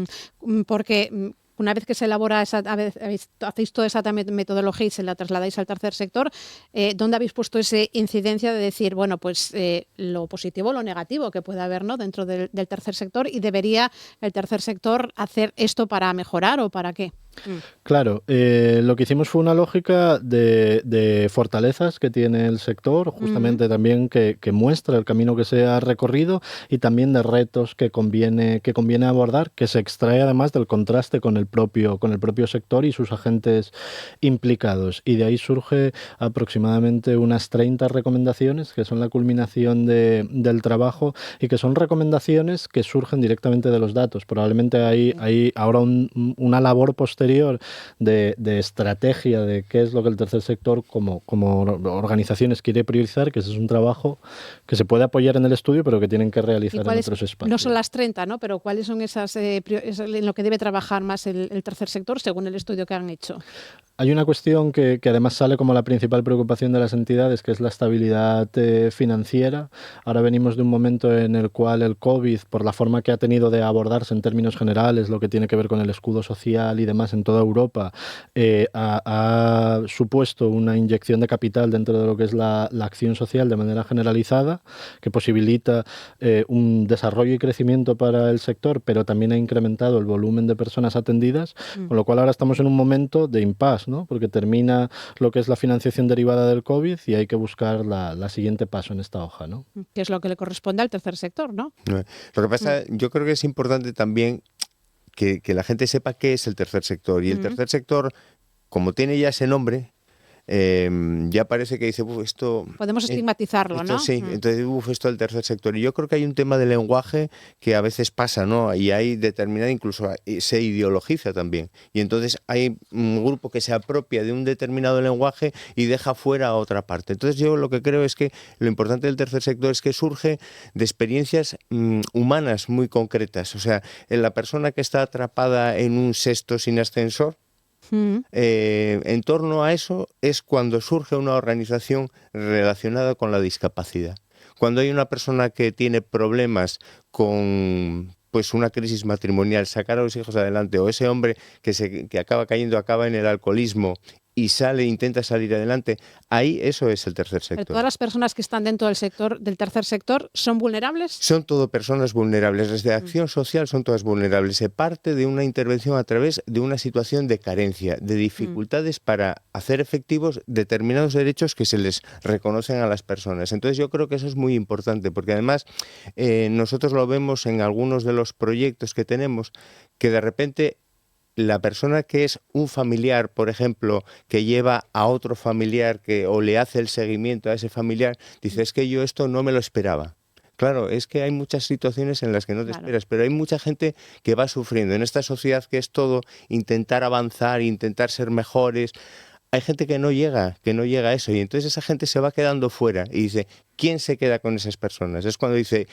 Porque una vez que se elabora hacéis toda esa metodología y se la trasladáis al tercer sector, ¿dónde habéis puesto esa incidencia de decir, bueno, pues lo positivo o lo negativo que puede haber, ¿no?, dentro del tercer sector, y debería el tercer sector hacer esto para mejorar o para qué? Claro, lo que hicimos fue una lógica de fortalezas que tiene el sector, justamente también que muestra el camino que se ha recorrido, y también de retos que conviene abordar, que se extrae además del contraste con el propio sector y sus agentes implicados. Y de ahí surge aproximadamente unas 30 recomendaciones, que son la culminación del trabajo, y que son recomendaciones que surgen directamente de los datos. Probablemente hay ahora una labor posterior de estrategia de qué es lo que el tercer sector como organizaciones quiere priorizar, que ese es un trabajo que se puede apoyar en el estudio, pero que tienen que realizar en otros espacios. No son las 30, ¿no? Pero ¿cuáles son esas en lo que debe trabajar más el tercer sector según el estudio que han hecho? Hay una cuestión que además sale como la principal preocupación de las entidades, que es la estabilidad financiera. Ahora venimos de un momento en el cual el COVID, por la forma que ha tenido de abordarse en términos generales, lo que tiene que ver con el escudo social y demás en toda Europa, ha supuesto una inyección de capital dentro de lo que es la acción social de manera generalizada, que posibilita un desarrollo y crecimiento para el sector, pero también ha incrementado el volumen de personas atendidas, con lo cual ahora estamos en un momento de impasse, ¿no? Porque termina lo que es la financiación derivada del COVID y hay que buscar la siguiente paso en esta hoja, ¿no? Que es lo que le corresponde al tercer sector, ¿no? Lo que pasa, yo creo que es importante también que la gente sepa qué es el tercer sector. Y el tercer sector, como tiene ya ese nombre, ya parece que dice, esto... Podemos estigmatizarlo, ¿no? Sí, entonces, esto del tercer sector. Y yo creo que hay un tema de lenguaje que a veces pasa, ¿no? Y hay determinada, incluso se ideologiza también. Y entonces hay un grupo que se apropia de un determinado lenguaje y deja fuera a otra parte. Entonces yo lo que creo es que lo importante del tercer sector es que surge de experiencias humanas muy concretas. O sea, la persona que está atrapada en un sexto sin ascensor, en torno a eso es cuando surge una organización relacionada con la discapacidad. Cuando hay una persona que tiene problemas con una crisis matrimonial, sacar a los hijos adelante, o ese hombre que acaba en el alcoholismo y intenta salir adelante, ahí eso es el tercer sector. ¿Pero todas las personas que están dentro del tercer sector son vulnerables? Son todo personas vulnerables. Desde acción social son todas vulnerables. Se parte de una intervención a través de una situación de carencia, de dificultades para hacer efectivos determinados derechos que se les reconocen a las personas. Entonces yo creo que eso es muy importante, porque además nosotros lo vemos en algunos de los proyectos que tenemos, que de repente la persona que es un familiar, por ejemplo, que lleva a otro familiar o le hace el seguimiento a ese familiar, dice, es que yo esto no me lo esperaba. Claro, es que hay muchas situaciones en las que no te esperas, pero hay mucha gente que va sufriendo. En esta sociedad que es todo intentar avanzar, intentar ser mejores, hay gente que no llega a eso, y entonces esa gente se va quedando fuera y dice, ¿quién se queda con esas personas? Es cuando dice,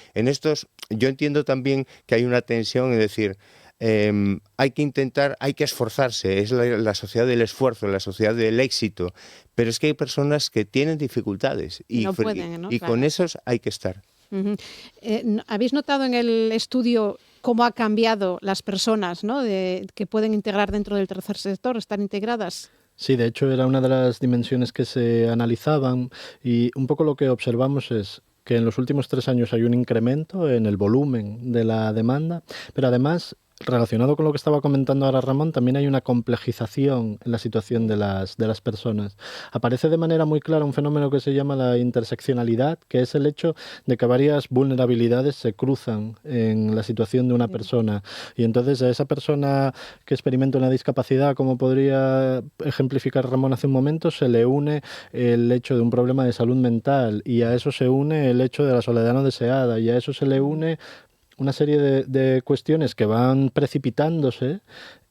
yo entiendo también que hay una tensión en decir, hay que intentar, hay que esforzarse, es la sociedad del esfuerzo, la sociedad del éxito, pero es que hay personas que tienen dificultades y, no pueden, ¿no? y con esos hay que estar. ¿Habéis notado en el estudio cómo ha cambiado las personas, ¿no? Que pueden integrar dentro del tercer sector, estar integradas? Sí, de hecho era una de las dimensiones que se analizaban y un poco lo que observamos es que en los últimos 3 años hay un incremento en el volumen de la demanda, pero además, relacionado con lo que estaba comentando ahora Ramón, también hay una complejización en la situación de las personas. Aparece de manera muy clara un fenómeno que se llama la interseccionalidad, que es el hecho de que varias vulnerabilidades se cruzan en la situación de una persona. Y entonces a esa persona que experimenta una discapacidad, como podría ejemplificar Ramón hace un momento, se le une el hecho de un problema de salud mental, y a eso se une el hecho de la soledad no deseada, y a eso se le une una serie de cuestiones que van precipitándose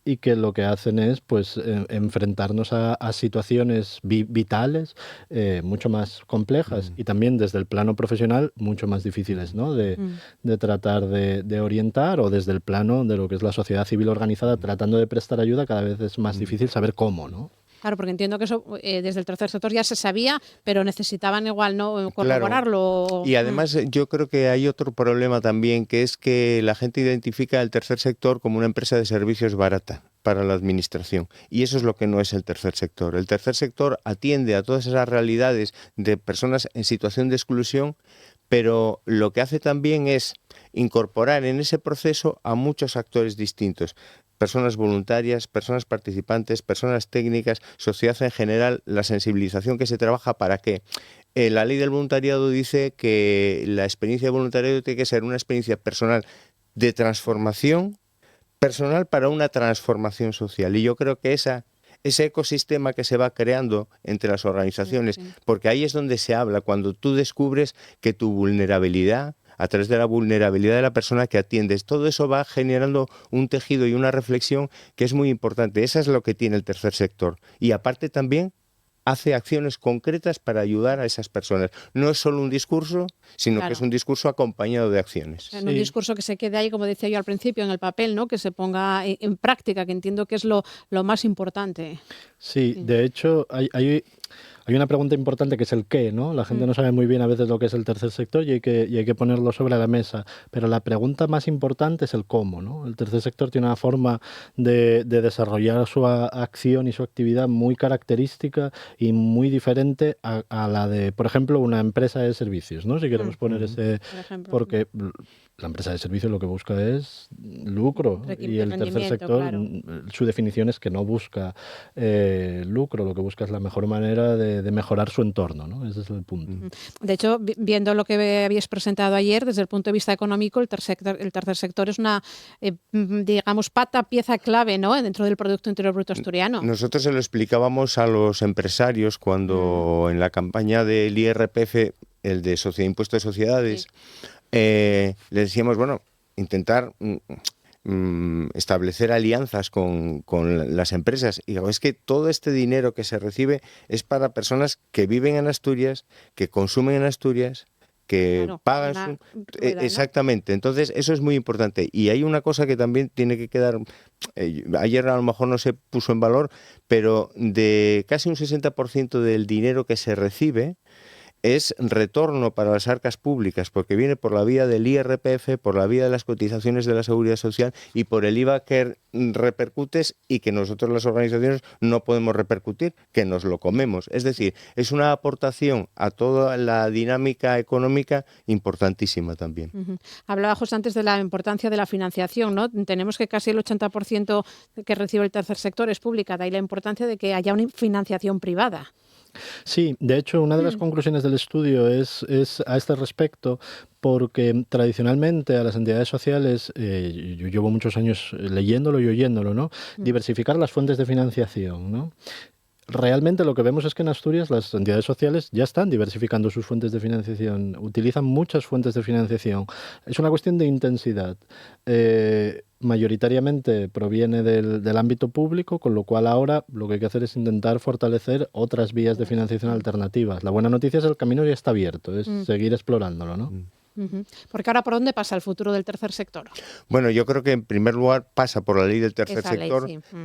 y que lo que hacen es pues enfrentarnos a situaciones vitales mucho más complejas y también desde el plano profesional mucho más difíciles, ¿no? de tratar de orientar, o desde el plano de lo que es la sociedad civil organizada tratando de prestar ayuda, cada vez es más difícil saber cómo, ¿no? Claro, porque entiendo que eso desde el tercer sector ya se sabía, pero necesitaban igual no corroborarlo. Claro. Y además yo creo que hay otro problema también, que es que la gente identifica el tercer sector como una empresa de servicios barata para la administración, y eso es lo que no es el tercer sector. El tercer sector atiende a todas esas realidades de personas en situación de exclusión, pero lo que hace también es incorporar en ese proceso a muchos actores distintos. Personas voluntarias, personas participantes, personas técnicas, sociedad en general, la sensibilización que se trabaja para que la ley del voluntariado dice que la experiencia de voluntariado tiene que ser una experiencia personal de transformación, personal para una transformación social. Y yo creo que ese ecosistema que se va creando entre las organizaciones, porque ahí es donde se habla, cuando tú descubres que tu vulnerabilidad, a través de la vulnerabilidad de la persona que atiendes, todo eso va generando un tejido y una reflexión que es muy importante. Eso es lo que tiene el tercer sector. Y aparte también hace acciones concretas para ayudar a esas personas. No es solo un discurso, sino que es un discurso acompañado de acciones. Un discurso que se quede ahí, como decía yo al principio, en el papel, ¿no? Que se ponga en práctica, que entiendo que es lo más importante. Sí, de hecho hay una pregunta importante que es el qué, ¿no? La gente no sabe muy bien a veces lo que es el tercer sector y hay que ponerlo sobre la mesa. Pero la pregunta más importante es el cómo, ¿no? El tercer sector tiene una forma de desarrollar su acción y su actividad muy característica y muy diferente a la de, por ejemplo, una empresa de servicios, ¿no? Si queremos poner ese... Porque la empresa de servicios lo que busca es lucro, y el tercer sector, su definición es que no busca lucro, lo que busca es la mejor manera de mejorar su entorno, ¿no? Ese es el punto. De hecho, viendo lo que habíais presentado ayer, desde el punto de vista económico, el tercer sector es una, digamos, pieza clave, ¿no? Dentro del Producto Interior Bruto asturiano. Nosotros se lo explicábamos a los empresarios cuando en la campaña del IRPF, el de Impuesto de Sociedades, le decíamos, bueno, intentar establecer alianzas con las empresas. Y es que todo este dinero que se recibe es para personas que viven en Asturias, que consumen en Asturias, que pagan exactamente. Entonces eso es muy importante. Y hay una cosa que también tiene que quedar, ayer a lo mejor no se puso en valor, pero de casi un 60% del dinero que se recibe es retorno para las arcas públicas, porque viene por la vía del IRPF, por la vía de las cotizaciones de la Seguridad Social y por el IVA que repercutes y que nosotros las organizaciones no podemos repercutir, que nos lo comemos. Es decir, es una aportación a toda la dinámica económica importantísima también. Hablaba justo antes de la importancia de la financiación, ¿no? Tenemos que casi el 80% que recibe el tercer sector es pública, de ahí la importancia de que haya una financiación privada. Sí, de hecho, una de las conclusiones del estudio es a este respecto, porque tradicionalmente a las entidades sociales, yo llevo muchos años leyéndolo y oyéndolo, ¿no? Diversificar las fuentes de financiación, ¿no? Realmente lo que vemos es que en Asturias las entidades sociales ya están diversificando sus fuentes de financiación, utilizan muchas fuentes de financiación. Es una cuestión de intensidad. Mayoritariamente proviene del ámbito público, con lo cual ahora lo que hay que hacer es intentar fortalecer otras vías de financiación alternativas. La buena noticia es que el camino ya está abierto, es seguir explorándolo, ¿no? Porque ahora, ¿por dónde pasa el futuro del tercer sector? Bueno, yo creo que en primer lugar pasa por la ley del tercer Esa sector. ley, sí.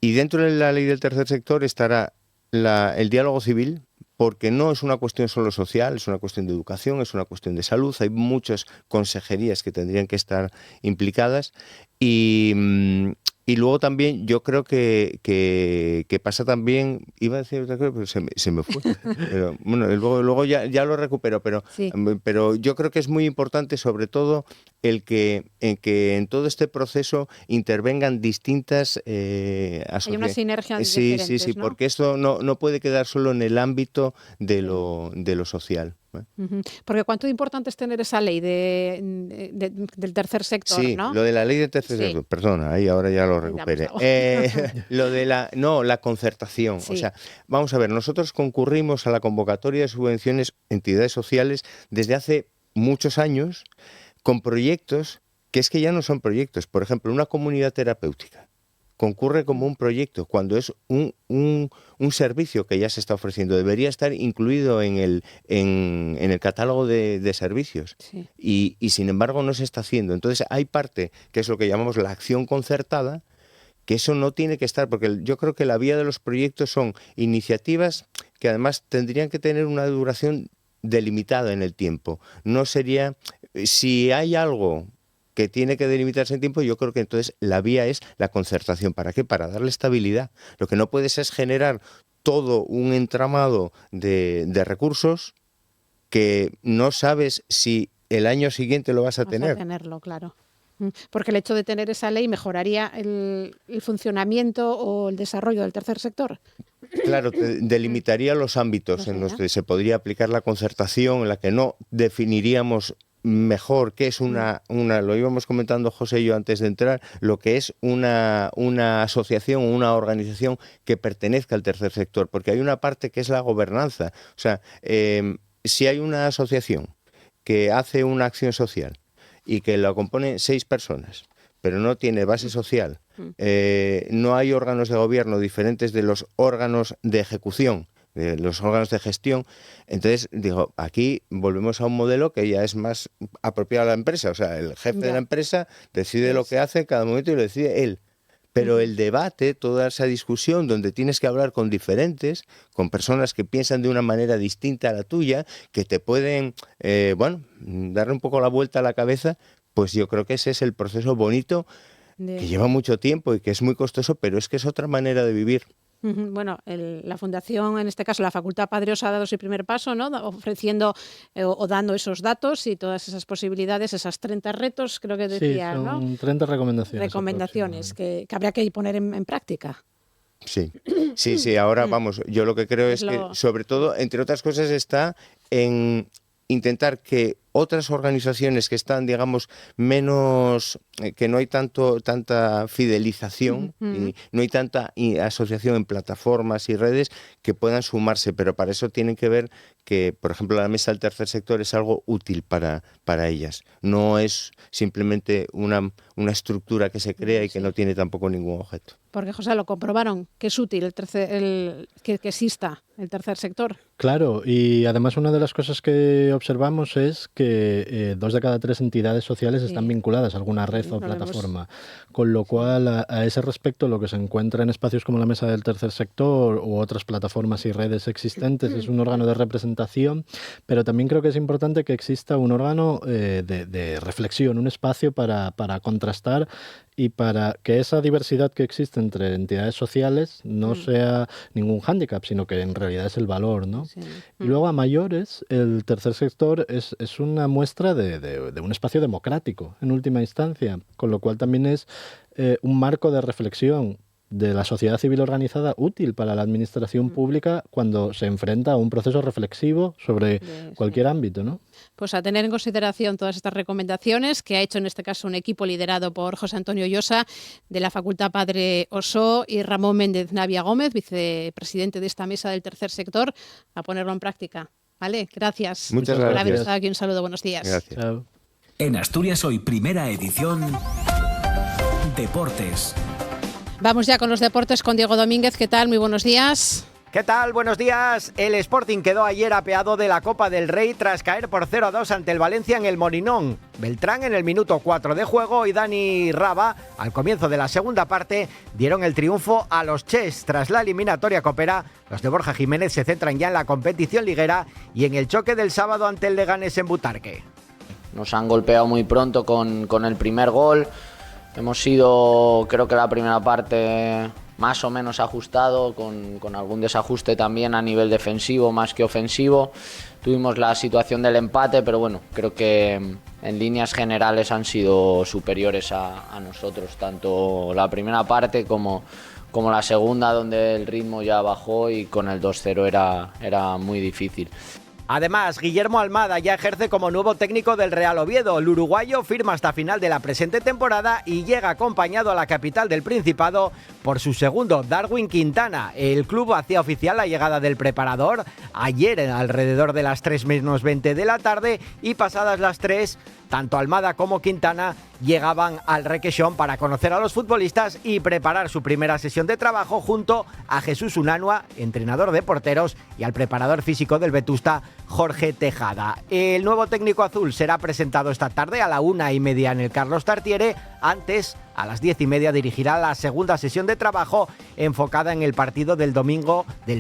Y dentro de la ley del tercer sector estará el diálogo civil, porque no es una cuestión solo social, es una cuestión de educación, es una cuestión de salud. Hay muchas consejerías que tendrían que estar implicadas. Y luego también yo creo que pasa también, iba a decir otra cosa, pero se me fue. Pero, bueno, luego ya lo recupero, pero yo creo que es muy importante sobre todo en que en todo este proceso intervengan distintas asociaciones. Hay una sinergia de Sí, diferentes, ¿no? porque esto no puede quedar solo en el ámbito de lo social. Porque cuánto importante es tener esa ley del tercer sector, Sí, ¿no? lo de la ley del tercer sector, perdona, ahí ahora ya lo recuperé. Lo de la concertación. Sí. O sea, vamos a ver, nosotros concurrimos a la convocatoria de subvenciones entidades sociales desde hace muchos años con proyectos que es que ya no son proyectos. Por ejemplo, una comunidad terapéutica concurre como un proyecto cuando es un servicio que ya se está ofreciendo. Debería estar incluido en el catálogo de servicios. Sí. Y sin embargo no se está haciendo. Entonces hay parte que es lo que llamamos la acción concertada, que eso no tiene que estar, porque yo creo que la vía de los proyectos son iniciativas que además tendrían que tener una duración delimitada en el tiempo. No sería, si hay algo que tiene que delimitarse en tiempo, yo creo que entonces la vía es la concertación. ¿Para qué? Para darle estabilidad. Lo que no puedes es generar todo un entramado de recursos que no sabes si el año siguiente lo vas a tener. Vas a tenerlo, claro. Porque el hecho de tener esa ley mejoraría el funcionamiento o el desarrollo del tercer sector. Claro, delimitaría los ámbitos en los que se podría aplicar la concertación, en la que no definiríamos mejor qué es lo íbamos comentando José y yo antes de entrar, lo que es una asociación o una organización que pertenezca al tercer sector, porque hay una parte que es la gobernanza. O sea, si hay una asociación que hace una acción social y que la componen 6 personas, pero no tiene base social, no hay órganos de gobierno diferentes de los órganos de ejecución, de los órganos de gestión, entonces digo, aquí volvemos a un modelo que ya es más apropiado a la empresa. O sea, el jefe de la empresa decide lo que hace en cada momento y lo decide él. Pero el debate, toda esa discusión donde tienes que hablar con personas que piensan de una manera distinta a la tuya, que te pueden, darle un poco la vuelta a la cabeza, pues yo creo que ese es el proceso bonito, que lleva mucho tiempo y que es muy costoso, pero es que es otra manera de vivir. Bueno, la Fundación, en este caso la Facultad Padre-Os ha dado ese primer paso, ¿no? Ofreciendo o dando esos datos y todas esas posibilidades, esas 30 retos, creo que decías, sí, son ¿no? 30 recomendaciones. Recomendaciones que habría que poner en práctica. Sí, ahora vamos, yo lo que creo es que sobre todo, entre otras cosas, está en intentar que otras organizaciones que están, digamos, menos, que no hay tanta fidelización y no hay tanta asociación en plataformas y redes, que puedan sumarse, pero para eso tienen que ver que, por ejemplo, la mesa del tercer sector es algo útil para ellas. No es simplemente una estructura que se crea y que no tiene tampoco ningún objeto. Porque, José, lo comprobaron, que es útil que exista el tercer sector. Claro, y además una de las cosas que observamos es que 2 de cada 3 entidades sociales están vinculadas a alguna red o plataforma, con lo cual a ese respecto lo que se encuentra en espacios como la Mesa del Tercer Sector u otras plataformas y redes existentes es un órgano de representación, pero también creo que es importante que exista un órgano de reflexión, un espacio para contrastar y para que esa diversidad que existe entre entidades sociales no sea ningún hándicap, sino que en realidad es el valor, ¿no? Sí. Y luego a mayores, el tercer sector es una muestra de un espacio democrático, en última instancia, con lo cual también es un marco de reflexión. de la sociedad civil organizada útil para la administración pública cuando se enfrenta a un proceso reflexivo sobre cualquier ámbito, ¿no? Pues a tener en consideración todas estas recomendaciones que ha hecho en este caso un equipo liderado por José Antonio Llosa de la Facultad Padre Ossó y Ramón Méndez Navia Gómez, vicepresidente de esta mesa del tercer sector, a ponerlo en práctica. ¿Vale? Gracias. Muchas por gracias. haber estado aquí. Un saludo, buenos días. Gracias. Chao. En Asturias Hoy, primera edición, Deportes. Vamos ya con los deportes con Diego Domínguez. ¿Qué tal? Muy buenos días. ¿Qué tal? Buenos días. El Sporting quedó ayer apeado de la Copa del Rey tras caer por 0-2 ante el Valencia en el Molinón. Beltrán en el minuto 4 de juego y Dani Raba, al comienzo de la segunda parte, dieron el triunfo a los Ches. Tras la eliminatoria copera, los de Borja Jiménez se centran ya en la competición liguera y en el choque del sábado ante el Leganés en Butarque. Nos han golpeado muy pronto con el primer gol. Hemos sido, creo que la primera parte, más o menos ajustado, con algún desajuste también a nivel defensivo más que ofensivo. Tuvimos la situación del empate, pero bueno, creo que en líneas generales han sido superiores a nosotros, tanto la primera parte como la segunda, donde el ritmo ya bajó y con el 2-0 era muy difícil. Además, Guillermo Almada ya ejerce como nuevo técnico del Real Oviedo. El uruguayo firma hasta final de la presente temporada y llega acompañado a la capital del Principado por su segundo, Darwin Quintana. El club hacía oficial la llegada del preparador ayer alrededor de las 3:20 de la tarde y pasadas las 3, tanto Almada como Quintana llegaban al Requesón para conocer a los futbolistas y preparar su primera sesión de trabajo junto a Jesús Unanua, entrenador de porteros, y al preparador físico del Vetusta, Jorge Tejada. El nuevo técnico azul será presentado esta tarde a la 1:30 en el Carlos Tartiere. Antes, a las 10:30 dirigirá la segunda sesión de trabajo enfocada en el partido del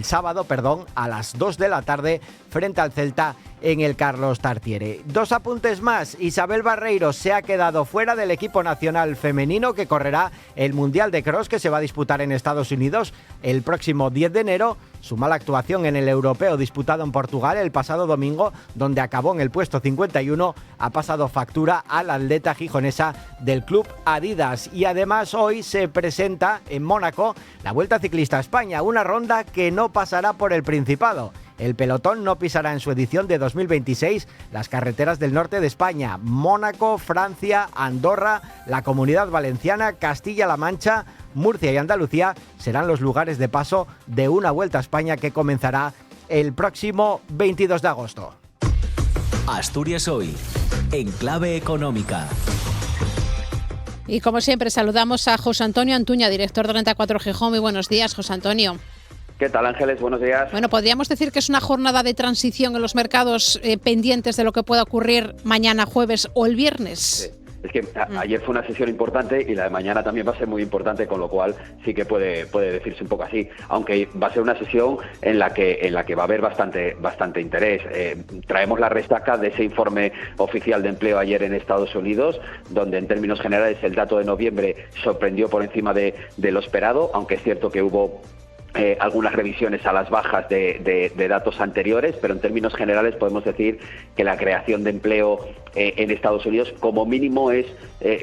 sábado, a las 2 de la tarde frente al Celta en el Carlos Tartiere. Dos apuntes más. Isabel Barreiro se ha quedado fuera del equipo nacional femenino que correrá el Mundial de Cross que se va a disputar en Estados Unidos el próximo 10 de enero. Su mala actuación en el europeo disputado en Portugal el pasado domingo, donde acabó en el puesto 51, ha pasado factura a la atleta gijonesa del club Adidas. Y además hoy se presenta en Mónaco la Vuelta Ciclista a España, una ronda que no pasará por el Principado. El pelotón no pisará en su edición de 2026 las carreteras del norte de España. Mónaco, Francia, Andorra, la Comunidad Valenciana, Castilla-La Mancha, Murcia y Andalucía serán los lugares de paso de una Vuelta a España que comenzará el próximo 22 de agosto. Asturias Hoy, en clave económica. Y como siempre saludamos a José Antonio Antuña, director de Renta 4 Gijón. Muy buenos días, José Antonio. ¿Qué tal, Ángeles? Buenos días. Bueno, podríamos decir que es una jornada de transición en los mercados pendientes de lo que pueda ocurrir mañana jueves o el viernes. Sí. Es que ayer fue una sesión importante y la de mañana también va a ser muy importante, con lo cual sí que puede decirse un poco así, aunque va a ser una sesión en la que va a haber bastante interés. Traemos la resaca de ese informe oficial de empleo ayer en Estados Unidos, donde en términos generales el dato de noviembre sorprendió por encima de lo esperado, aunque es cierto que hubo algunas revisiones a las bajas de datos anteriores, pero en términos generales podemos decir que la creación de empleo en Estados Unidos como mínimo es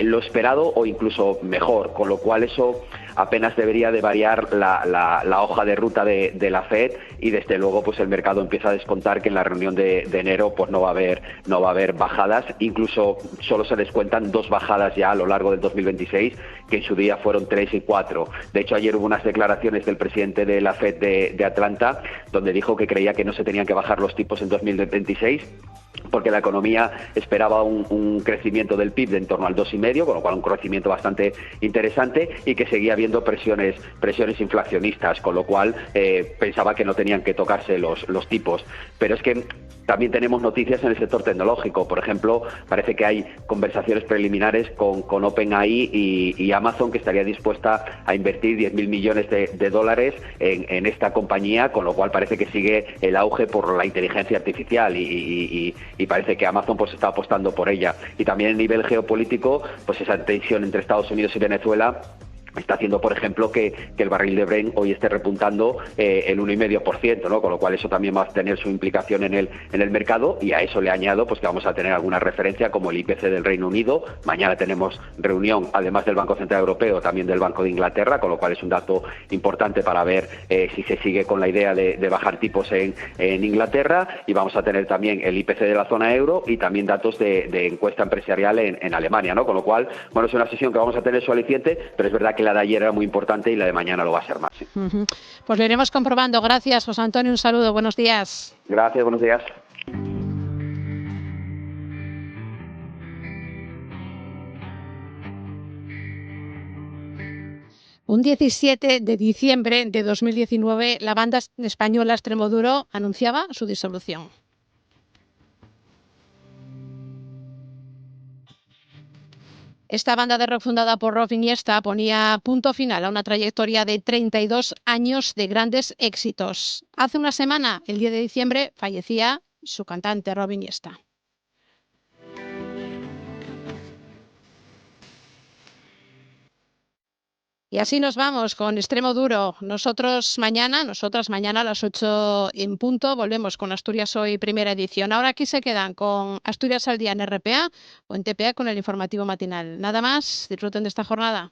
lo esperado o incluso mejor, con lo cual eso apenas debería de variar la hoja de ruta de la FED, y desde luego pues el mercado empieza a descontar que en la reunión de enero pues no va a haber bajadas, incluso solo se descuentan 2 bajadas ya a lo largo del 2026, que en su día fueron 3 y 4. De hecho, ayer hubo unas declaraciones del presidente de la FED de Atlanta, donde dijo que creía que no se tenían que bajar los tipos en 2026, porque la economía esperaba un crecimiento del PIB de en torno al 2,5, con lo cual un crecimiento bastante interesante, y que seguía habiendo presiones inflacionistas, con lo cual pensaba que no tenían que tocarse los tipos. Pero es que también tenemos noticias en el sector tecnológico. Por ejemplo, parece que hay conversaciones preliminares con OpenAI y Amazon, que estaría dispuesta a invertir 10.000 millones de dólares en esta compañía, con lo cual parece que sigue el auge por la inteligencia artificial y parece que Amazon pues está apostando por ella. Y también a nivel geopolítico, pues esa tensión entre Estados Unidos y Venezuela está haciendo, por ejemplo, que el barril de Brent hoy esté repuntando el 1,5%, ¿no? Con lo cual eso también va a tener su implicación en el mercado, y a eso le añado pues que vamos a tener alguna referencia como el IPC del Reino Unido. Mañana tenemos reunión, además del Banco Central Europeo, también del Banco de Inglaterra, con lo cual es un dato importante para ver si se sigue con la idea de bajar tipos en Inglaterra, y vamos a tener también el IPC de la zona euro y también datos de encuesta empresarial en Alemania, ¿no? Con lo cual, bueno, es una sesión que vamos a tener su aliciente, pero es verdad que la de ayer era muy importante y la de mañana lo va a ser más. Sí. Pues lo iremos comprobando. Gracias, José Antonio, un saludo, buenos días. Gracias, buenos días. Un 17 de diciembre de 2019, la banda española Extremoduro anunciaba su disolución. Esta banda de rock fundada por Rob Iniesta ponía punto final a una trayectoria de 32 años de grandes éxitos. Hace una semana, el 10 de diciembre, fallecía su cantante Rob Iniesta. Y así nos vamos con Extremoduro. Nosotras mañana a las 8 en punto, volvemos con Asturias Hoy, primera edición. Ahora aquí se quedan con Asturias al Día en RPA o en TPA con el informativo matinal. Nada más, disfruten de esta jornada.